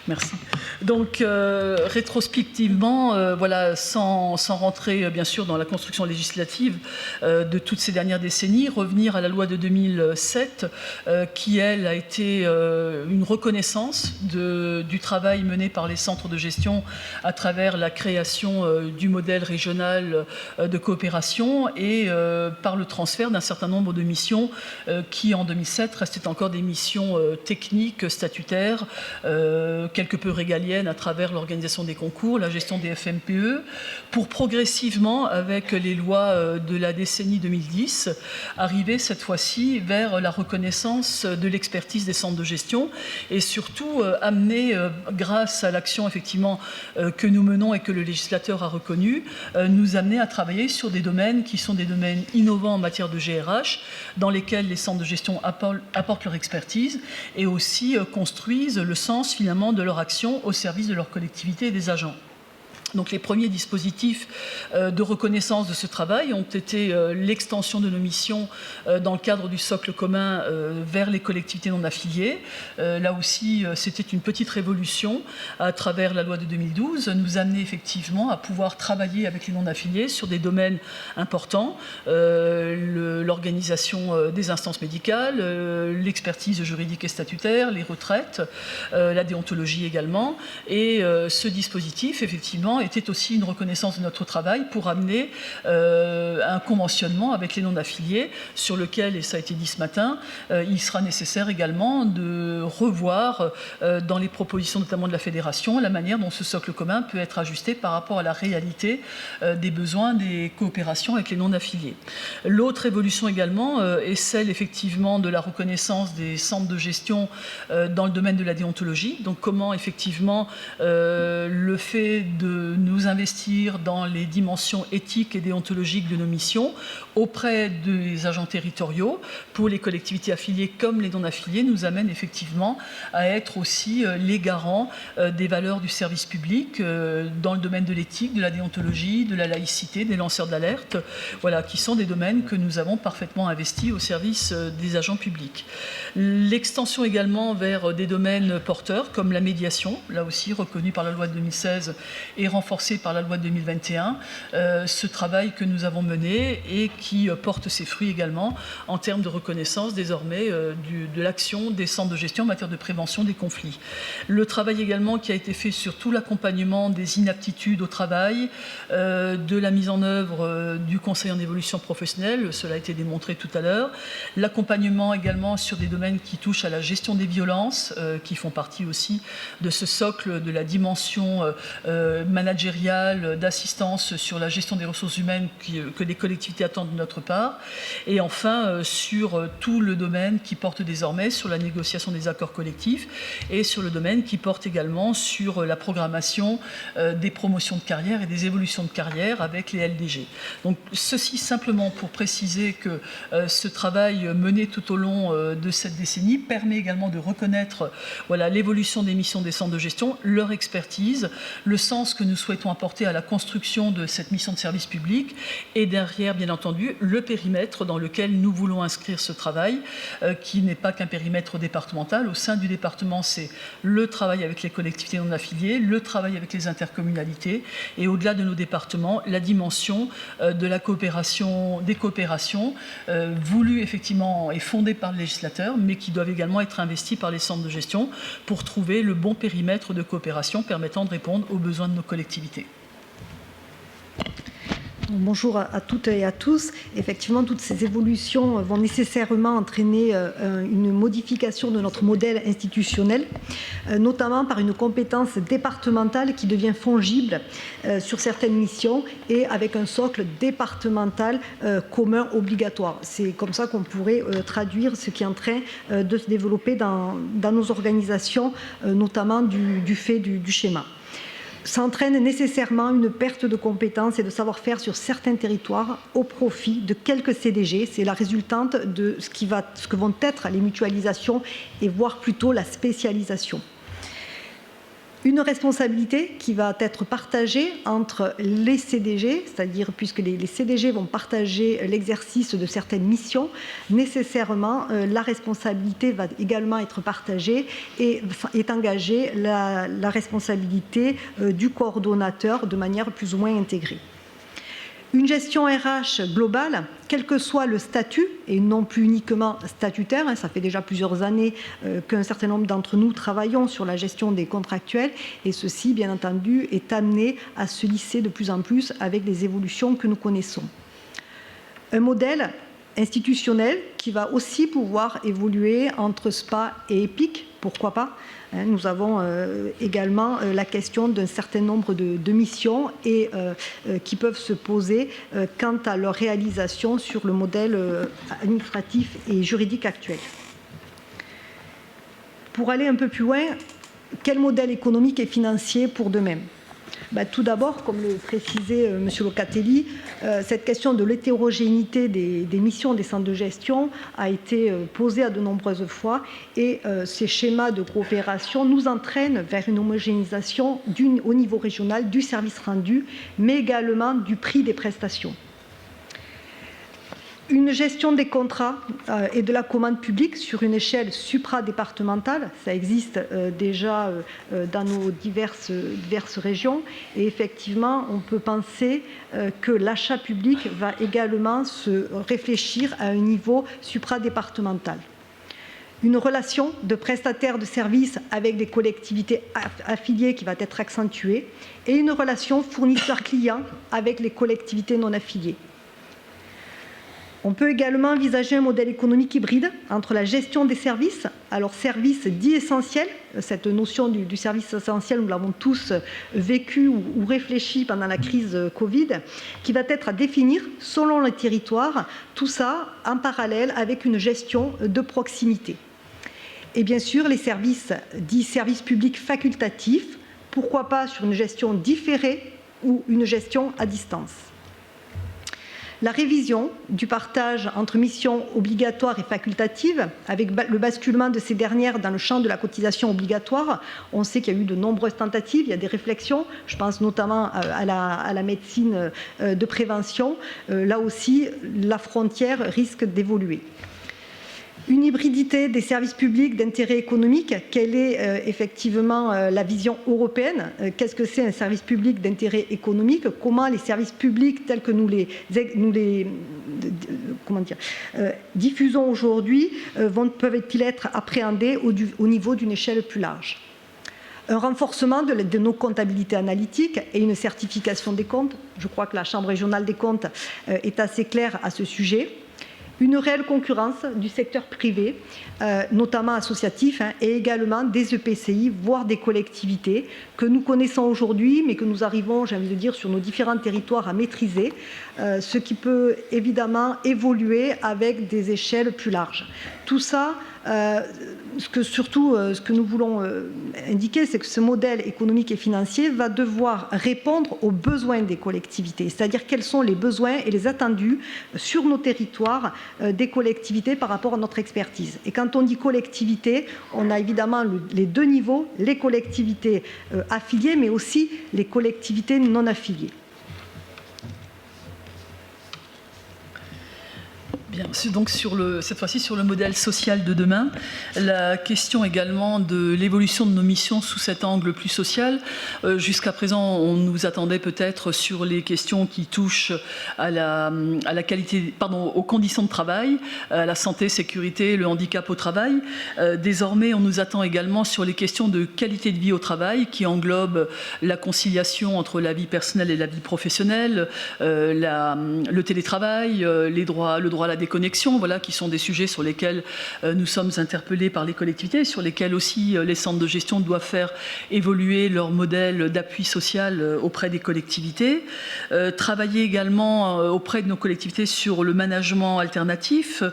Merci. Donc, rétrospectivement, voilà, sans rentrer bien sûr dans la construction législative de toutes ces dernières décennies, revenir à la loi de 2007, qui, elle, a été une reconnaissance du travail mené par les centres de gestion à travers la création du modèle régional de coopération et par le transfert d'un certain nombre de missions qui, en 2007, restaient encore des missions techniques, statutaires, quelque peu régalienne à travers l'organisation des concours, la gestion des FMPE, pour progressivement, avec les lois de la décennie 2010, arriver cette fois-ci vers la reconnaissance de l'expertise des centres de gestion et surtout amener, grâce à l'action effectivement que nous menons et que le législateur a reconnu, nous amener à travailler sur des domaines qui sont des domaines innovants en matière de GRH, dans lesquels les centres de gestion apportent leur expertise et aussi construisent le sens finalement de leur action au service de leur collectivité et des agents. Donc les premiers dispositifs de reconnaissance de ce travail ont été l'extension de nos missions dans le cadre du socle commun vers les collectivités non affiliées. Là aussi, c'était une petite révolution à travers la loi de 2012, nous amener effectivement à pouvoir travailler avec les non affiliés sur des domaines importants, l'organisation des instances médicales, l'expertise juridique et statutaire, les retraites, la déontologie également. Et ce dispositif, effectivement, était aussi une reconnaissance de notre travail pour amener un conventionnement avec les non-affiliés sur lequel, et ça a été dit ce matin, il sera nécessaire également de revoir dans les propositions notamment de la Fédération la manière dont ce socle commun peut être ajusté par rapport à la réalité des besoins des coopérations avec les non-affiliés. L'autre évolution également est celle effectivement de la reconnaissance des centres de gestion dans le domaine de la déontologie. Donc comment effectivement le fait nous investir dans les dimensions éthiques et déontologiques de nos missions auprès des agents territoriaux pour les collectivités affiliées comme les non affiliées nous amène effectivement à être aussi les garants des valeurs du service public dans le domaine de l'éthique, de la déontologie, de la laïcité, des lanceurs d'alerte, voilà, qui sont des domaines que nous avons parfaitement investis au service des agents publics. L'extension également vers des domaines porteurs comme la médiation, là aussi reconnue par la loi de 2016 et renforcée par la loi de 2021, ce travail que nous avons mené et qui porte ses fruits également en termes de reconnaissance désormais de l'action des centres de gestion en matière de prévention des conflits. Le travail également qui a été fait sur tout l'accompagnement des inaptitudes au travail, de la mise en œuvre du conseil en évolution professionnelle, cela a été démontré tout à l'heure, l'accompagnement également sur des domaines qui touchent à la gestion des violences, qui font partie aussi de ce socle de la dimension managériale, d'assistance sur la gestion des ressources humaines que les collectivités attendent de notre part, et enfin sur tout le domaine qui porte désormais sur la négociation des accords collectifs et sur le domaine qui porte également sur la programmation des promotions de carrière et des évolutions de carrière avec les LDG. Donc ceci simplement pour préciser que ce travail mené tout au long de cette décennie permet également de reconnaître voilà, l'évolution des missions des centres de gestion, leur expertise, le sens que nous souhaitons apporter à la construction de cette mission de service public et derrière, bien entendu, le périmètre dans lequel nous voulons inscrire ce travail, qui n'est pas qu'un périmètre départemental. Au sein du département, c'est le travail avec les collectivités non affiliées, le travail avec les intercommunalités et au-delà de nos départements, la dimension de la coopération, des coopérations voulues effectivement et fondées par le législateur, mais qui doivent également être investies par les centres de gestion pour trouver le bon périmètre de coopération permettant de répondre aux besoins de nos collectivités. Bonjour à toutes et à tous. Effectivement, toutes ces évolutions vont nécessairement entraîner une modification de notre modèle institutionnel, notamment par une compétence départementale qui devient fongible sur certaines missions et avec un socle départemental commun obligatoire. C'est comme ça qu'on pourrait traduire ce qui est en train de se développer dans nos organisations, notamment du fait du schéma. Ça entraîne nécessairement une perte de compétences et de savoir-faire sur certains territoires au profit de quelques CDG. C'est la résultante de ce que vont être les mutualisations et voire plutôt la spécialisation. Une responsabilité qui va être partagée entre les CDG, c'est-à-dire puisque les CDG vont partager l'exercice de certaines missions, nécessairement la responsabilité va également être partagée et est engagée la responsabilité du coordonnateur de manière plus ou moins intégrée. Une gestion RH globale, quel que soit le statut, et non plus uniquement statutaire, ça fait déjà plusieurs années qu'un certain nombre d'entre nous travaillons sur la gestion des contractuels, et ceci, bien entendu, est amené à se lisser de plus en plus avec les évolutions que nous connaissons. Un modèle institutionnel qui va aussi pouvoir évoluer entre SPA et EPIC, pourquoi pas. Nous avons également la question d'un certain nombre de missions et qui peuvent se poser quant à leur réalisation sur le modèle administratif et juridique actuel. Pour aller un peu plus loin, quel modèle économique et financier pour demain ? Tout d'abord, comme le précisait M. Locatelli, cette question de l'hétérogénéité des missions des centres de gestion a été posée à de nombreuses fois et ces schémas de coopération nous entraînent vers une homogénéisation au niveau régional du service rendu, mais également du prix des prestations. Une gestion des contrats et de la commande publique sur une échelle supradépartementale, ça existe déjà dans nos diverses régions et effectivement on peut penser que l'achat public va également se réfléchir à un niveau supradépartemental. Une relation de prestataire de services avec des collectivités affiliées qui va être accentuée et une relation fournisseur-client avec les collectivités non affiliées. On peut également envisager un modèle économique hybride entre la gestion des services, alors services dits essentiels, cette notion du service essentiel, nous l'avons tous vécu ou réfléchi pendant la crise Covid, qui va être à définir selon le territoire, tout ça en parallèle avec une gestion de proximité. Et bien sûr, les services dits services publics facultatifs, pourquoi pas sur une gestion différée ou une gestion à distance. La révision du partage entre missions obligatoires et facultatives, avec le basculement de ces dernières dans le champ de la cotisation obligatoire. On sait qu'il y a eu de nombreuses tentatives, il y a des réflexions, je pense notamment à la médecine de prévention. Là aussi, la frontière risque d'évoluer. Une hybridité des services publics d'intérêt économique, quelle est effectivement la vision européenne? Qu'est-ce que c'est un service public d'intérêt économique? Comment les services publics tels que nous les diffusons aujourd'hui peuvent-ils être appréhendés au niveau d'une échelle plus large? Un renforcement de nos comptabilités analytiques et une certification des comptes. Je crois que la Chambre régionale des comptes est assez claire à ce sujet. Une réelle concurrence du secteur privé, notamment associatif, et également des EPCI, voire des collectivités, que nous connaissons aujourd'hui, mais que nous arrivons, j'ai envie de dire, sur nos différents territoires à maîtriser, ce qui peut évidemment évoluer avec des échelles plus larges. Tout ça, ce que nous voulons indiquer, c'est que ce modèle économique et financier va devoir répondre aux besoins des collectivités, c'est-à-dire quels sont les besoins et les attendus sur nos territoires des collectivités par rapport à notre expertise. Et quand on dit collectivité, on a évidemment les deux niveaux, les collectivités affiliées, mais aussi les collectivités non affiliées. Bien, donc cette fois-ci sur le modèle social de demain, la question également de l'évolution de nos missions sous cet angle plus social. Jusqu'à présent, on nous attendait peut-être sur les questions qui touchent à la qualité, aux conditions de travail, à la santé, sécurité, le handicap au travail. Désormais, on nous attend également sur les questions de qualité de vie au travail, qui englobent la conciliation entre la vie personnelle et la vie professionnelle, le télétravail, le droit à la déconnexion, voilà, qui sont des sujets sur lesquels nous sommes interpellés par les collectivités, sur lesquels aussi les centres de gestion doivent faire évoluer leur modèle d'appui social auprès des collectivités. Travailler également auprès de nos collectivités sur le management alternatif,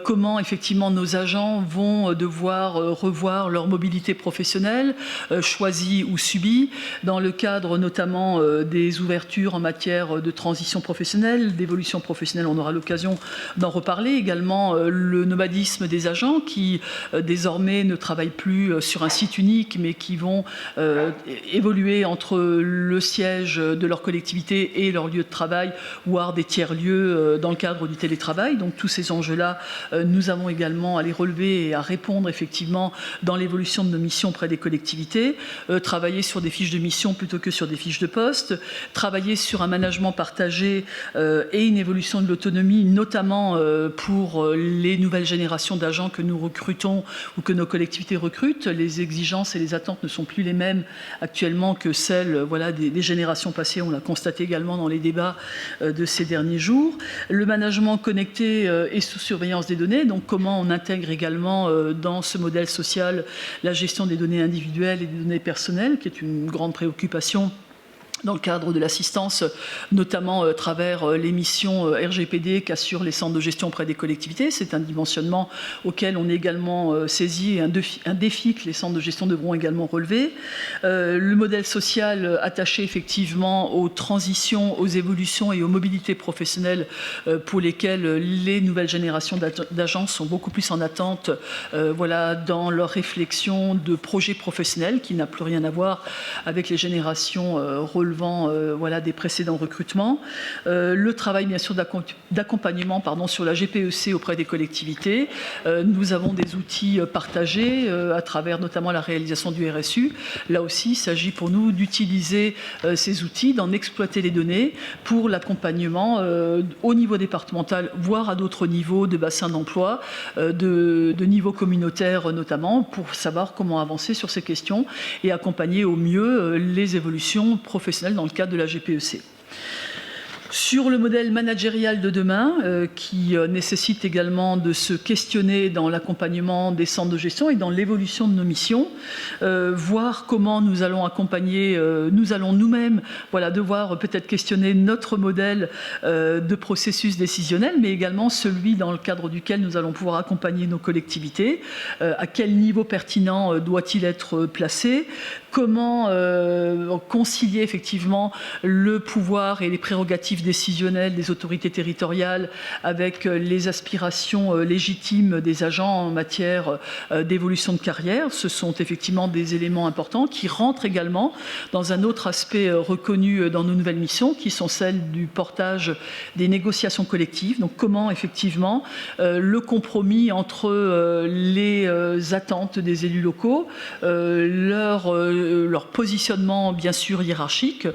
comment effectivement nos agents vont devoir revoir leur mobilité professionnelle, choisie ou subie, dans le cadre notamment des ouvertures en matière de transition professionnelle, d'évolution professionnelle. On aura l'occasion d'en reparler. Également le nomadisme des agents qui désormais ne travaillent plus sur un site unique mais qui vont évoluer entre le siège de leur collectivité et leur lieu de travail, voire des tiers-lieux dans le cadre du télétravail. Donc tous ces enjeux-là, nous avons également à les relever et à répondre effectivement dans l'évolution de nos missions auprès des collectivités. Travailler sur des fiches de mission plutôt que sur des fiches de poste. Travailler sur un management partagé et une évolution de l'autonomie, notamment pour les nouvelles générations d'agents que nous recrutons ou que nos collectivités recrutent. Les exigences et les attentes ne sont plus les mêmes actuellement que celles des générations passées. On l'a constaté également dans les débats de ces derniers jours. Le management connecté et sous surveillance des données, donc comment on intègre également dans ce modèle social la gestion des données individuelles et des données personnelles, qui est une grande préoccupation dans le cadre de l'assistance, notamment à travers les missions RGPD qu'assurent les centres de gestion auprès des collectivités. C'est un dimensionnement auquel on est également saisi et un défi que les centres de gestion devront également relever. Le modèle social attaché effectivement aux transitions, aux évolutions et aux mobilités professionnelles pour lesquelles les nouvelles générations d'agents sont beaucoup plus en attente dans leur réflexion de projets professionnels qui n'a plus rien à voir avec les générations relevant des précédents recrutements. Le travail, bien sûr, d'accompagnement sur la GPEC auprès des collectivités. Nous avons des outils partagés à travers notamment la réalisation du RSU. Là aussi, il s'agit pour nous d'utiliser ces outils, d'en exploiter les données pour l'accompagnement au niveau départemental, voire à d'autres niveaux de bassins d'emploi, de niveau communautaire notamment, pour savoir comment avancer sur ces questions et accompagner au mieux les évolutions professionnelles dans le cadre de la GPEC. Sur le modèle managérial de demain, qui nécessite également de se questionner dans l'accompagnement des centres de gestion et dans l'évolution de nos missions, voir comment nous allons accompagner, nous allons nous-mêmes devoir peut-être questionner notre modèle de processus décisionnel, mais également celui dans le cadre duquel nous allons pouvoir accompagner nos collectivités, à quel niveau pertinent doit-il être placé, comment concilier effectivement le pouvoir et les prérogatives décisionnelles des autorités territoriales avec les aspirations légitimes des agents en matière d'évolution de carrière. Ce sont effectivement des éléments importants qui rentrent également dans un autre aspect reconnu dans nos nouvelles missions, qui sont celles du portage des négociations collectives. Donc comment effectivement le compromis entre les attentes des élus locaux, leur positionnement bien sûr hiérarchique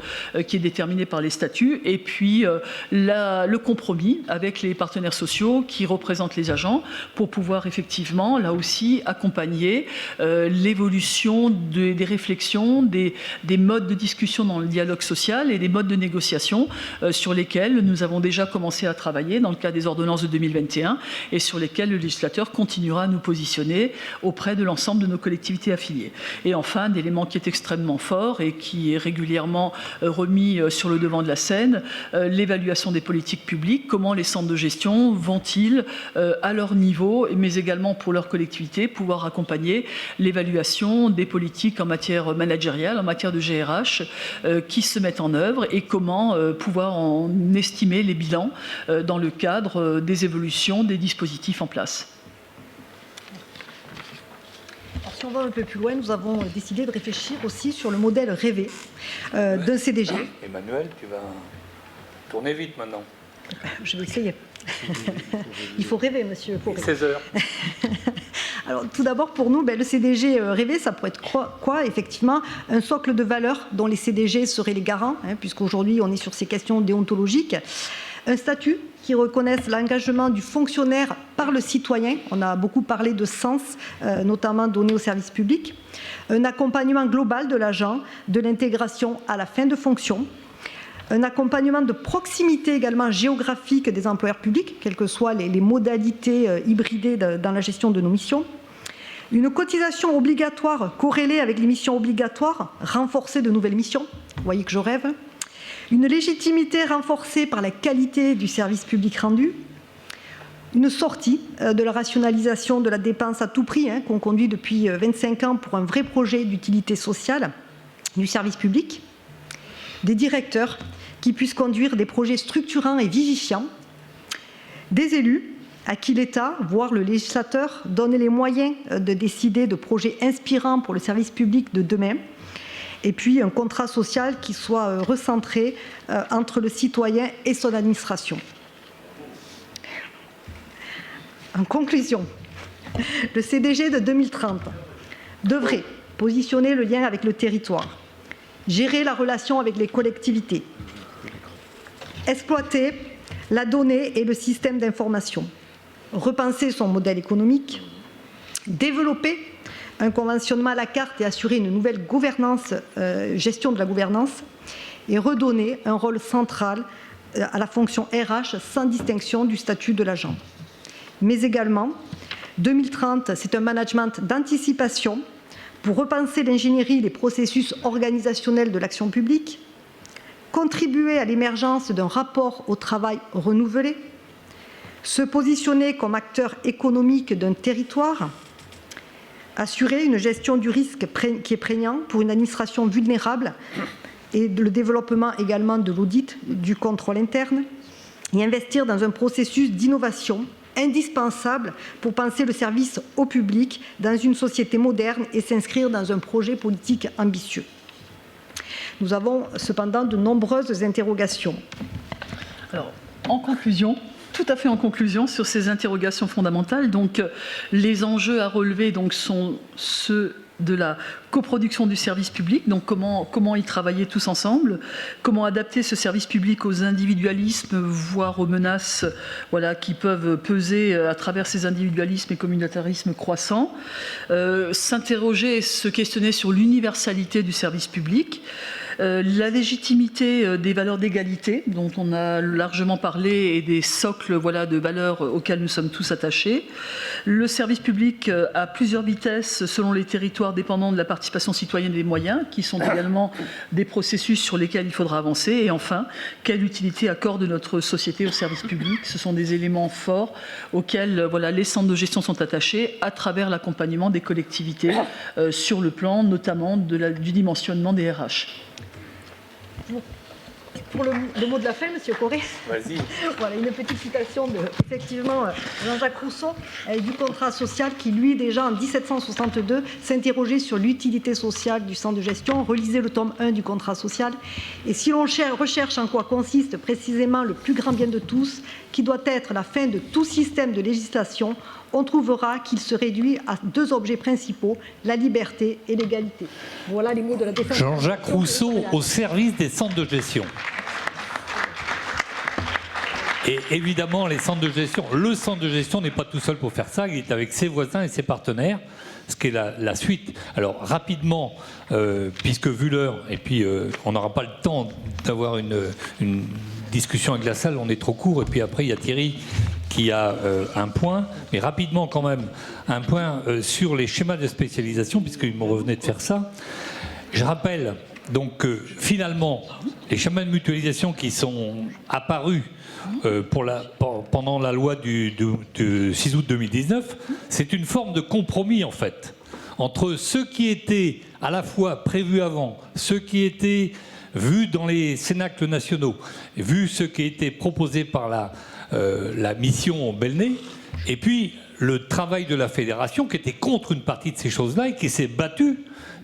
qui est déterminé par les statuts, et puis le compromis avec les partenaires sociaux qui représentent les agents pour pouvoir effectivement là aussi accompagner l'évolution des réflexions, des modes de discussion dans le dialogue social et des modes de négociation sur lesquels nous avons déjà commencé à travailler dans le cadre des ordonnances de 2021 et sur lesquels le législateur continuera à nous positionner auprès de l'ensemble de nos collectivités affiliées. Et enfin, un élément qui est extrêmement fort et qui est régulièrement remis sur le devant de la scène, l'évaluation des politiques publiques. Comment les centres de gestion vont-ils, à leur niveau, mais également pour leur collectivité, pouvoir accompagner l'évaluation des politiques en matière managériale, en matière de GRH, qui se mettent en œuvre, et comment pouvoir en estimer les bilans dans le cadre des évolutions des dispositifs en place. Alors, si on va un peu plus loin, nous avons décidé de réfléchir aussi sur le modèle rêvé d'un CDG. Emmanuel, tu vas tourner vite maintenant. Je vais essayer. Il faut rêver, monsieur. 16 heures. Alors, tout d'abord, pour nous, le CDG rêvé, ça pourrait être quoi? Effectivement, un socle de valeurs dont les CDG seraient les garants, puisqu'aujourd'hui, on est sur ces questions déontologiques. Un statut qui reconnaisse l'engagement du fonctionnaire par le citoyen. On a beaucoup parlé de sens, notamment donné au service public. Un accompagnement global de l'agent, de l'intégration à la fin de fonction. Un accompagnement de proximité également géographique des employeurs publics, quelles que soient les modalités hybridées dans la gestion de nos missions. Une cotisation obligatoire corrélée avec les missions obligatoires, renforcer de nouvelles missions. Vous voyez que je rêve. Une légitimité renforcée par la qualité du service public rendu. Une sortie de la rationalisation de la dépense à tout prix, qu'on conduit depuis 25 ans pour un vrai projet d'utilité sociale du service public. Des directeurs qui puissent conduire des projets structurants et vivifiants, des élus à qui l'État, voire le législateur, donne les moyens de décider de projets inspirants pour le service public de demain, et puis un contrat social qui soit recentré entre le citoyen et son administration. En conclusion, le CDG de 2030 devrait positionner le lien avec le territoire, gérer la relation avec les collectivités, exploiter la donnée et le système d'information, repenser son modèle économique, développer un conventionnement à la carte et assurer une nouvelle gouvernance, gestion de la gouvernance, et redonner un rôle central à la fonction RH sans distinction du statut de l'agent. Mais également, 2030, c'est un management d'anticipation pour repenser l'ingénierie des processus organisationnels de l'action publique, contribuer à l'émergence d'un rapport au travail renouvelé, se positionner comme acteur économique d'un territoire, assurer une gestion du risque qui est prégnant pour une administration vulnérable et le développement également de l'audit, du contrôle interne, et investir dans un processus d'innovation indispensable pour penser le service au public dans une société moderne et s'inscrire dans un projet politique ambitieux. Nous avons cependant de nombreuses interrogations. Alors, en conclusion, tout à fait en conclusion sur ces interrogations fondamentales, donc les enjeux à relever sont ceux de la coproduction du service public, donc comment y travailler tous ensemble, comment adapter ce service public aux individualismes, voire aux menaces qui peuvent peser à travers ces individualismes et communautarismes croissants, s'interroger et se questionner sur l'universalité du service public, La légitimité des valeurs d'égalité, dont on a largement parlé, et des socles de valeurs auxquelles nous sommes tous attachés. Le service public à plusieurs vitesses selon les territoires dépendant de la participation citoyenne et des moyens, qui sont également des processus sur lesquels il faudra avancer. Et enfin, quelle utilité accorde notre société au service public? Ce sont des éléments forts auxquels les centres de gestion sont attachés à travers l'accompagnement des collectivités sur le plan notamment du dimensionnement des RH. Pour le mot de la fin, Monsieur Corré. Vas-y. Voilà, une petite citation de, effectivement, Jean-Jacques Rousseau, du contrat social qui, lui, déjà en 1762, s'interrogeait sur l'utilité sociale du centre de gestion. Relisez le tome 1 du contrat social. Et si l'on recherche en quoi consiste précisément le plus grand bien de tous, qui doit être la fin de tout système de législation, on trouvera qu'il se réduit à 2 objets principaux, la liberté et l'égalité. Voilà les mots de la défense. Jean-Jacques Rousseau au service des centres de gestion. Et évidemment, les centres de gestion, le centre de gestion n'est pas tout seul pour faire ça, il est avec ses voisins et ses partenaires, ce qui est la suite. Alors rapidement, puisque vu l'heure, et puis on n'aura pas le temps d'avoir une discussion avec la salle, on est trop court, et puis après il y a Thierry qui a un point, mais rapidement quand même, un point sur les schémas de spécialisation, puisqu'il me revenait de faire ça. Je rappelle donc que finalement, les schémas de mutualisation qui sont apparus pendant la loi du 6 août 2019, c'est une forme de compromis en fait, entre ce qui était à la fois prévu avant, ce qui était vu dans les cénacles nationaux, vu ce qui était proposé par la mission Belnay, et puis le travail de la fédération qui était contre une partie de ces choses-là et qui s'est battu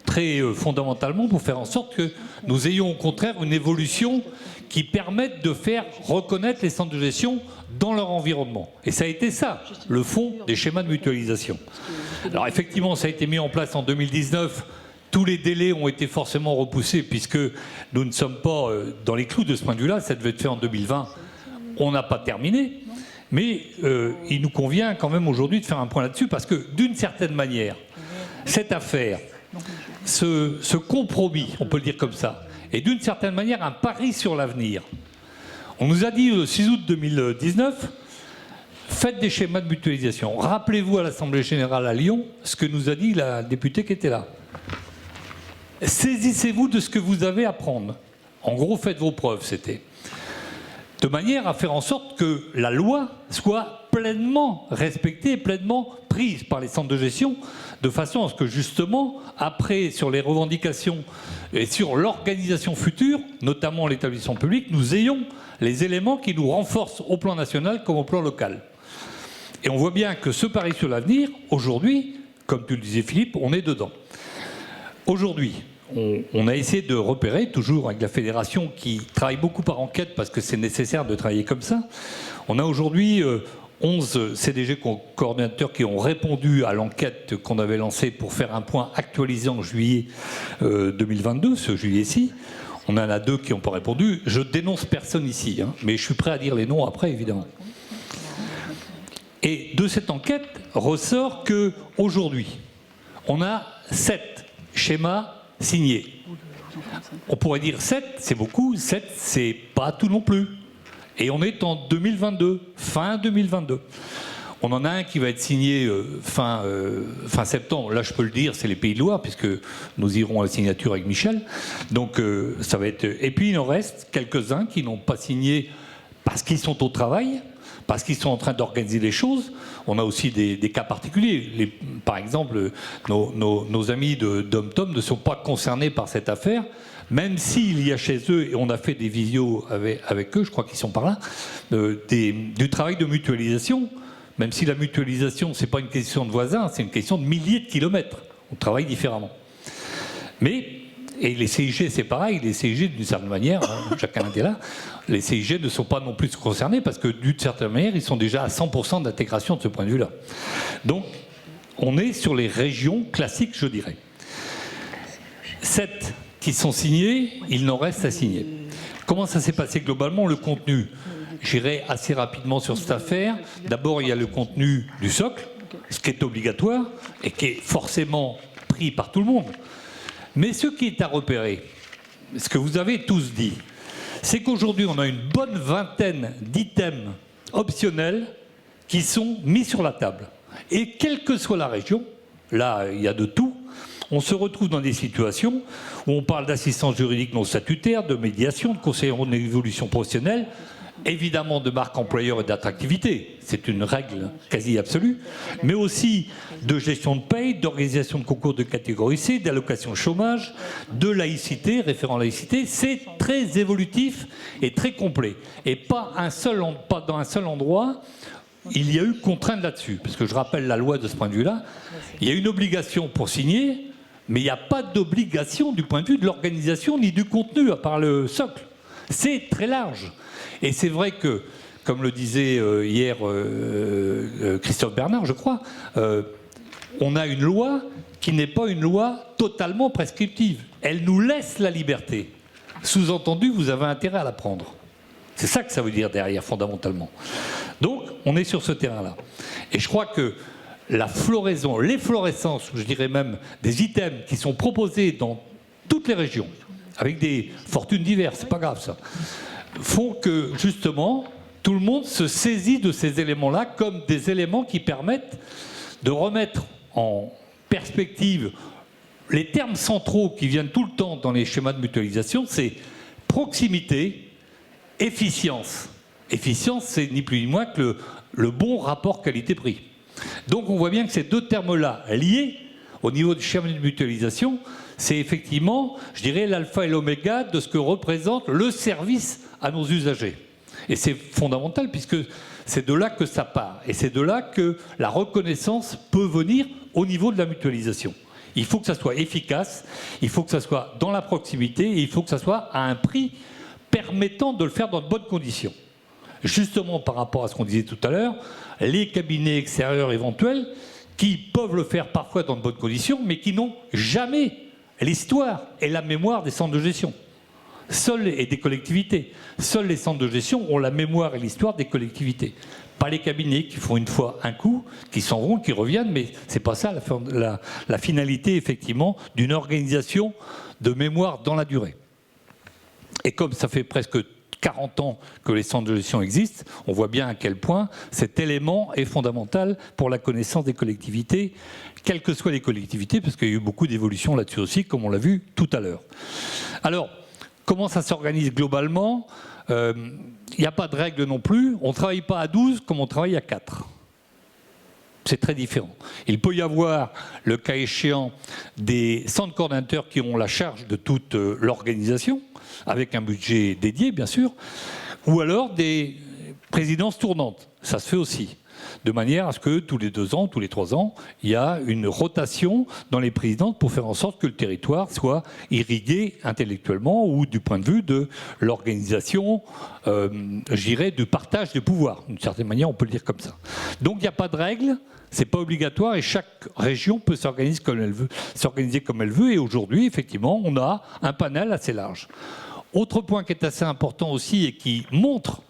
très fondamentalement pour faire en sorte que nous ayons au contraire une évolution qui permette de faire reconnaître les centres de gestion dans leur environnement. Et ça a été ça, le fond des schémas de mutualisation. Alors effectivement, ça a été mis en place en 2019. Tous les délais ont été forcément repoussés puisque nous ne sommes pas dans les clous de ce point de vue-là. Ça devait être fait en 2020. On n'a pas terminé. Mais il nous convient quand même aujourd'hui de faire un point là-dessus parce que d'une certaine manière, cette affaire, ce compromis, on peut le dire comme ça, est d'une certaine manière un pari sur l'avenir. On nous a dit le 6 août 2019, faites des schémas de mutualisation. Rappelez-vous à l'Assemblée générale à Lyon ce que nous a dit la députée qui était là. Saisissez-vous de ce que vous avez à prendre. En gros, faites vos preuves, c'était. De manière à faire en sorte que la loi soit pleinement respectée, pleinement prise par les centres de gestion, de façon à ce que justement, après, sur les revendications et sur l'organisation future, notamment l'établissement public, nous ayons les éléments qui nous renforcent au plan national comme au plan local. Et on voit bien que ce pari sur l'avenir, aujourd'hui, comme tu le disais Philippe, on est dedans. Aujourd'hui, on a essayé de repérer, toujours avec la fédération qui travaille beaucoup par enquête parce que c'est nécessaire de travailler comme ça. On a aujourd'hui 11 CDG coordinateurs qui ont répondu à l'enquête qu'on avait lancée pour faire un point actualisé en juillet 2022, ce juillet-ci. On en a 2 qui n'ont pas répondu. Je dénonce personne ici, hein, mais je suis prêt à dire les noms après, évidemment. Et de cette enquête ressort qu'aujourd'hui, on a 7 schémas signés. On pourrait dire 7, c'est beaucoup, 7, c'est pas tout non plus. Et on est en 2022, fin 2022. On en a un qui va être signé fin septembre. Là, je peux le dire, c'est les Pays de Loire, puisque nous irons à la signature avec Michel. Donc, ça va être... Et puis, il en reste quelques-uns qui n'ont pas signé parce qu'ils sont au travail, parce qu'ils sont en train d'organiser les choses. On a aussi des cas particuliers. Par exemple, nos amis de DomTom ne sont pas concernés par cette affaire, même s'il y a chez eux, et on a fait des visios avec eux, je crois qu'ils sont par là, du travail de mutualisation, même si la mutualisation, ce n'est pas une question de voisins, c'est une question de milliers de kilomètres. On travaille différemment. Et les CIG, c'est pareil, les CIG, d'une certaine manière, hein, chacun était là, les CIG ne sont pas non plus concernés parce que, d'une certaine manière, ils sont déjà à 100% d'intégration de ce point de vue-là. Donc, on est sur les régions classiques, je dirais. 7 qui sont signés, il n'en reste à signer. Comment ça s'est passé globalement, le contenu? J'irai assez rapidement sur cette affaire. D'abord, il y a le contenu du socle, ce qui est obligatoire et qui est forcément pris par tout le monde. Mais ce qui est à repérer, ce que vous avez tous dit, c'est qu'aujourd'hui, on a une bonne vingtaine d'items optionnels qui sont mis sur la table. Et quelle que soit la région, là, il y a de tout, on se retrouve dans des situations où on parle d'assistance juridique non statutaire, de médiation, de conseil en évolution professionnelle, évidemment de marque employeur et d'attractivité, c'est une règle quasi absolue, mais aussi de gestion de paye, d'organisation de concours de catégorie C, d'allocation chômage, de laïcité, référent laïcité. C'est très évolutif et très complet. Et pas dans un seul endroit, il y a eu contrainte là-dessus. Parce que je rappelle la loi de ce point de vue-là, il y a une obligation pour signer, mais il n'y a pas d'obligation du point de vue de l'organisation ni du contenu, à part le socle. C'est très large. Et c'est vrai que, comme le disait hier Christophe Bernard, je crois, on a une loi qui n'est pas une loi totalement prescriptive. Elle nous laisse la liberté. Sous-entendu, vous avez intérêt à la prendre. C'est ça que ça veut dire derrière, fondamentalement. Donc, on est sur ce terrain-là. Et je crois que la floraison, l'efflorescence, je dirais même, des items qui sont proposés dans toutes les régions, avec des fortunes diverses, c'est pas grave ça, font que, justement, tout le monde se saisit de ces éléments-là comme des éléments qui permettent de remettre en perspective les termes centraux qui viennent tout le temps dans les schémas de mutualisation, c'est proximité, efficience. Efficience, c'est ni plus ni moins que le bon rapport qualité-prix. Donc on voit bien que ces deux termes-là liés au niveau du schéma de mutualisation, c'est effectivement, je dirais, l'alpha et l'oméga de ce que représente le service à nos usagers. Et c'est fondamental puisque c'est de là que ça part. Et c'est de là que la reconnaissance peut venir au niveau de la mutualisation. Il faut que ça soit efficace, il faut que ça soit dans la proximité et il faut que ça soit à un prix permettant de le faire dans de bonnes conditions. Justement par rapport à ce qu'on disait tout à l'heure, les cabinets extérieurs éventuels qui peuvent le faire parfois dans de bonnes conditions mais qui n'ont jamais l'histoire et la mémoire des centres de gestion. Et des collectivités. Seuls les centres de gestion ont la mémoire et l'histoire des collectivités. Pas les cabinets qui font une fois un coup, qui s'en vont, qui reviennent, mais c'est pas ça la finalité, effectivement, d'une organisation de mémoire dans la durée. Et comme ça fait presque 40 ans que les centres de gestion existent, on voit bien à quel point cet élément est fondamental pour la connaissance des collectivités, quelles que soient les collectivités, parce qu'il y a eu beaucoup d'évolutions là-dessus aussi, comme on l'a vu tout à l'heure. Alors, comment ça s'organise globalement ? Il n'y a pas de règle non plus. On ne travaille pas à 12 comme on travaille à 4. C'est très différent. Il peut y avoir, le cas échéant, des centres coordinateurs qui ont la charge de toute l'organisation, avec un budget dédié, bien sûr, ou alors des présidences tournantes. Ça se fait aussi. De manière à ce que tous les 2 ans, tous les 3 ans, il y a une rotation dans les présidences pour faire en sorte que le territoire soit irrigué intellectuellement ou du point de vue de l'organisation, je dirais, du partage des pouvoirs. D'une certaine manière, on peut le dire comme ça. Donc il n'y a pas de règle, c'est pas obligatoire et chaque région peut s'organiser comme elle veut. Et aujourd'hui, effectivement, on a un panel assez large. Autre point qui est assez important aussi et qui montre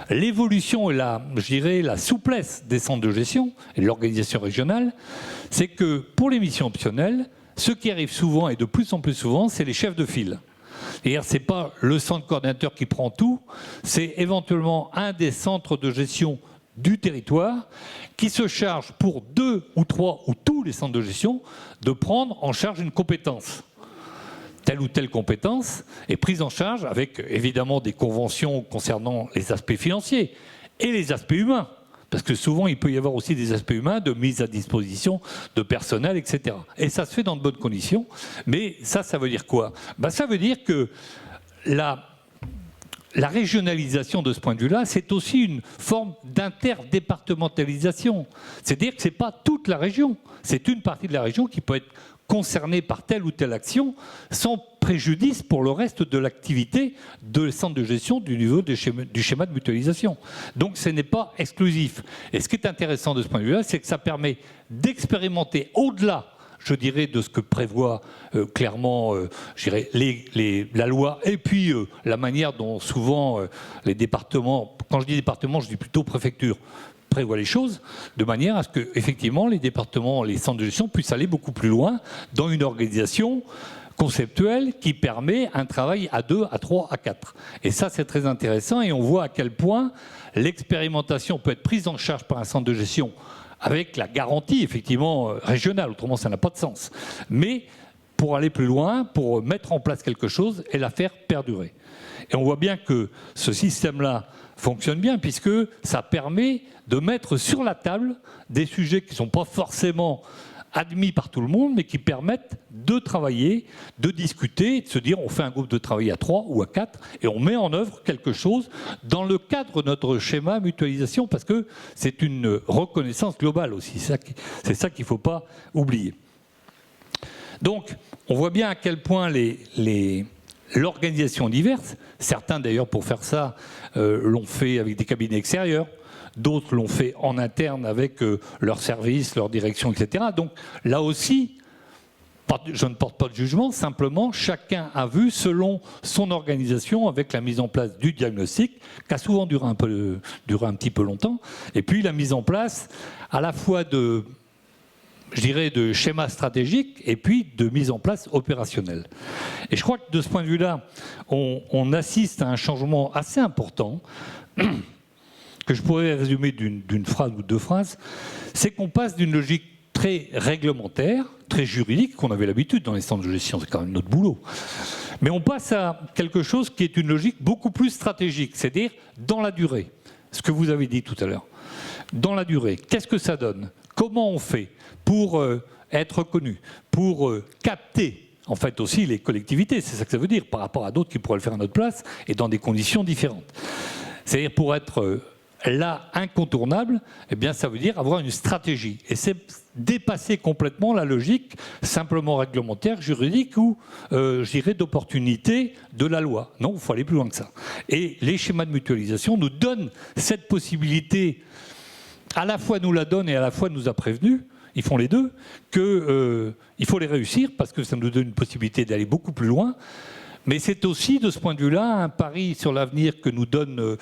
l'évolution et la souplesse des centres de gestion et de l'organisation régionale, c'est que pour les missions optionnelles, ce qui arrive souvent et de plus en plus souvent, c'est les chefs de file. C'est-à-dire, ce n'est pas le centre coordinateur qui prend tout, c'est éventuellement un des centres de gestion du territoire qui se charge pour 2 ou 3 ou tous les centres de gestion de prendre en charge une compétence. Telle ou telle compétence est prise en charge avec évidemment des conventions concernant les aspects financiers et les aspects humains. Parce que souvent, il peut y avoir aussi des aspects humains de mise à disposition de personnel, etc. Et ça se fait dans de bonnes conditions. Mais ça veut dire quoi ? Ça veut dire que la régionalisation de ce point de vue-là, c'est aussi une forme d'interdépartementalisation. C'est-à-dire que ce n'est pas toute la région. C'est une partie de la région qui peut être concernés par telle ou telle action sans préjudice pour le reste de l'activité de centre de gestion du niveau du schéma de mutualisation. Donc ce n'est pas exclusif. Et ce qui est intéressant de ce point de vue-là, c'est que ça permet d'expérimenter au-delà, je dirais, de ce que prévoit clairement je dirais, la loi et puis la manière dont souvent les départements, quand je dis département, je dis plutôt préfecture, prévoit les choses de manière à ce que, effectivement, les départements, les centres de gestion puissent aller beaucoup plus loin dans une organisation conceptuel qui permet un travail à 2, à 3, à 4. Et ça, c'est très intéressant et on voit à quel point l'expérimentation peut être prise en charge par un centre de gestion avec la garantie, effectivement, régionale. Autrement, ça n'a pas de sens. Mais pour aller plus loin, pour mettre en place quelque chose et la faire perdurer. Et on voit bien que ce système-là fonctionne bien puisque ça permet de mettre sur la table des sujets qui ne sont pas forcément admis par tout le monde, mais qui permettent de travailler, de discuter, de se dire on fait un groupe de travail à 3 ou à 4 et on met en œuvre quelque chose dans le cadre de notre schéma mutualisation parce que c'est une reconnaissance globale aussi. C'est ça qu'il ne faut pas oublier. Donc, on voit bien à quel point l'organisation diverse, certains d'ailleurs pour faire ça l'ont fait avec des cabinets extérieurs, d'autres l'ont fait en interne avec leurs services, leur direction, etc. Donc là aussi, je ne porte pas de jugement, simplement chacun a vu selon son organisation avec la mise en place du diagnostic, qui a souvent duré un petit peu longtemps, et puis la mise en place à la fois de schémas stratégiques et puis de mise en place opérationnelle. Et je crois que de ce point de vue-là, on assiste à un changement assez important que je pourrais résumer d'une phrase ou 2 phrases, c'est qu'on passe d'une logique très réglementaire, très juridique, qu'on avait l'habitude dans les centres de gestion, c'est quand même notre boulot, mais on passe à quelque chose qui est une logique beaucoup plus stratégique, c'est-à-dire dans la durée, ce que vous avez dit tout à l'heure. Dans la durée, qu'est-ce que ça donne? Comment on fait pour être reconnu, pour capter en fait aussi les collectivités, c'est ça que ça veut dire, par rapport à d'autres qui pourraient le faire à notre place et dans des conditions différentes. C'est-à-dire pour être là incontournable, eh bien ça veut dire avoir une stratégie. Et c'est dépasser complètement la logique simplement réglementaire, juridique ou, je dirais, d'opportunité de la loi. Non, il faut aller plus loin que ça. Et les schémas de mutualisation nous donnent cette possibilité, à la fois nous la donnent et à la fois nous a prévenus, ils font les deux, qu'il faut les réussir parce que ça nous donne une possibilité d'aller beaucoup plus loin. Mais c'est aussi, de ce point de vue-là, un pari sur l'avenir que nous donne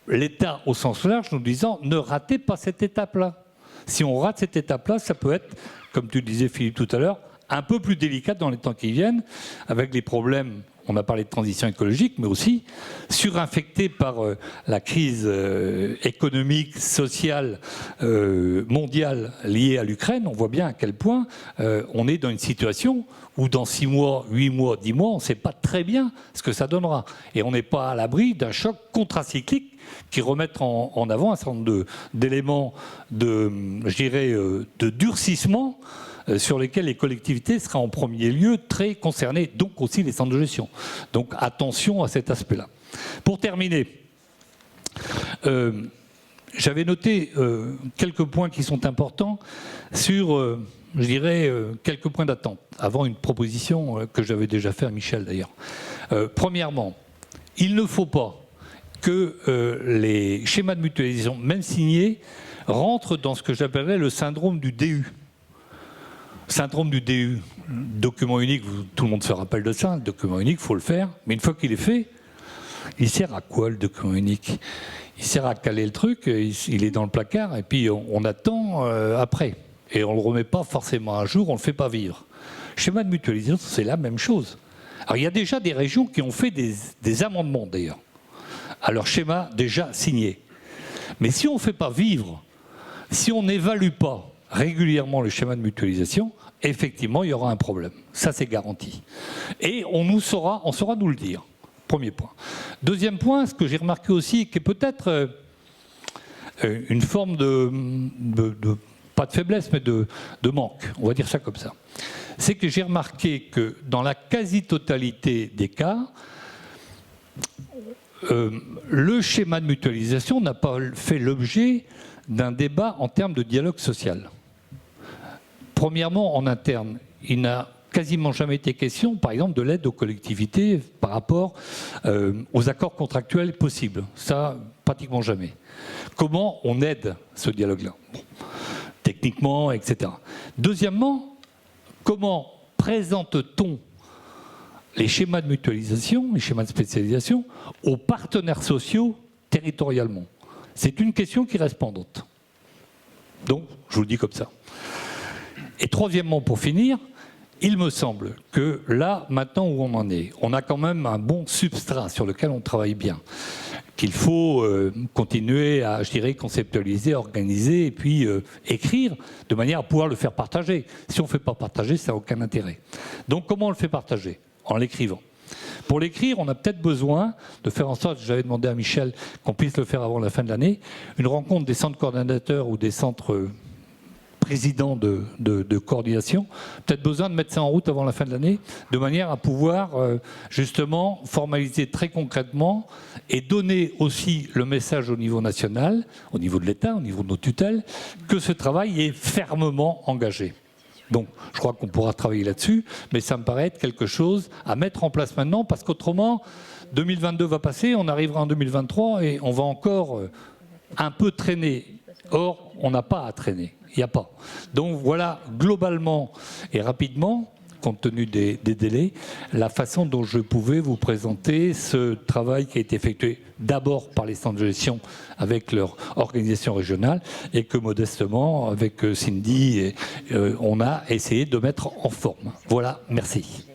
l'État au sens large, nous disant ne ratez pas cette étape-là. Si on rate cette étape-là, ça peut être, comme tu le disais Philippe tout à l'heure, un peu plus délicat dans les temps qui viennent, avec les problèmes, on a parlé de transition écologique, mais aussi surinfecté par la crise économique, sociale, mondiale liée à l'Ukraine. On voit bien à quel point on est dans une situation où dans 6 mois, 8 mois, 10 mois, on ne sait pas très bien ce que ça donnera. Et on n'est pas à l'abri d'un choc contracyclique qui remettent en avant un certain nombre d'éléments de durcissement sur lesquels les collectivités seraient en premier lieu très concernées, donc aussi les centres de gestion. Donc attention à cet aspect-là. Pour terminer, j'avais noté quelques points qui sont importants sur, quelques points d'attente, avant une proposition que j'avais déjà faite à Michel d'ailleurs. Premièrement, il ne faut pas que les schémas de mutualisation, même signés, rentrent dans ce que j'appellerais le syndrome du DU. Syndrome du DU, document unique, tout le monde se rappelle de ça, le document unique, il faut le faire, mais une fois qu'il est fait, il sert à quoi le document unique? Il sert à caler le truc, il est dans le placard, et puis on attend après. Et on ne le remet pas forcément à jour, on ne le fait pas vivre. Schéma de mutualisation, c'est la même chose. Alors il y a déjà des régions qui ont fait des amendements d'ailleurs, à leur schéma déjà signé. Mais si on ne fait pas vivre, si on n'évalue pas régulièrement le schéma de mutualisation, effectivement, il y aura un problème. Ça, c'est garanti. Et on saura nous le dire. Premier point. Deuxième point, ce que j'ai remarqué aussi, qui est peut-être une forme pas de faiblesse, mais de manque, on va dire ça comme ça, c'est que j'ai remarqué que dans la quasi-totalité des cas, le schéma de mutualisation n'a pas fait l'objet d'un débat en termes de dialogue social. Premièrement, en interne, il n'a quasiment jamais été question, par exemple, de l'aide aux collectivités par rapport aux accords contractuels possibles. Ça, pratiquement jamais. Comment on aide ce dialogue-là? Bon, techniquement, etc. Deuxièmement, comment présente-t-on les schémas de mutualisation, les schémas de spécialisation, aux partenaires sociaux territorialement? C'est une question qui reste pendante. Donc, je vous le dis comme ça. Et troisièmement, pour finir, il me semble que là, maintenant où on en est, on a quand même un bon substrat sur lequel on travaille bien, qu'il faut continuer à, je dirais, conceptualiser, organiser et puis écrire de manière à pouvoir le faire partager. Si on ne fait pas partager, ça n'a aucun intérêt. Donc comment on le fait partager? En l'écrivant. Pour l'écrire, on a peut-être besoin de faire en sorte, j'avais demandé à Michel qu'on puisse le faire avant la fin de l'année, une rencontre des centres coordinateurs ou des centres présidents de coordination, peut-être besoin de mettre ça en route avant la fin de l'année, de manière à pouvoir justement formaliser très concrètement et donner aussi le message au niveau national, au niveau de l'État, au niveau de nos tutelles, que ce travail est fermement engagé. Donc, je crois qu'on pourra travailler là-dessus, mais ça me paraît être quelque chose à mettre en place maintenant, parce qu'autrement, 2022 va passer, on arrivera en 2023 et on va encore un peu traîner. Or, on n'a pas à traîner, il n'y a pas. Donc voilà, globalement et rapidement, compte tenu des délais, la façon dont je pouvais vous présenter ce travail qui a été effectué d'abord par les centres de gestion avec leur organisation régionale et que modestement, avec Cindy, on a essayé de mettre en forme. Voilà, merci.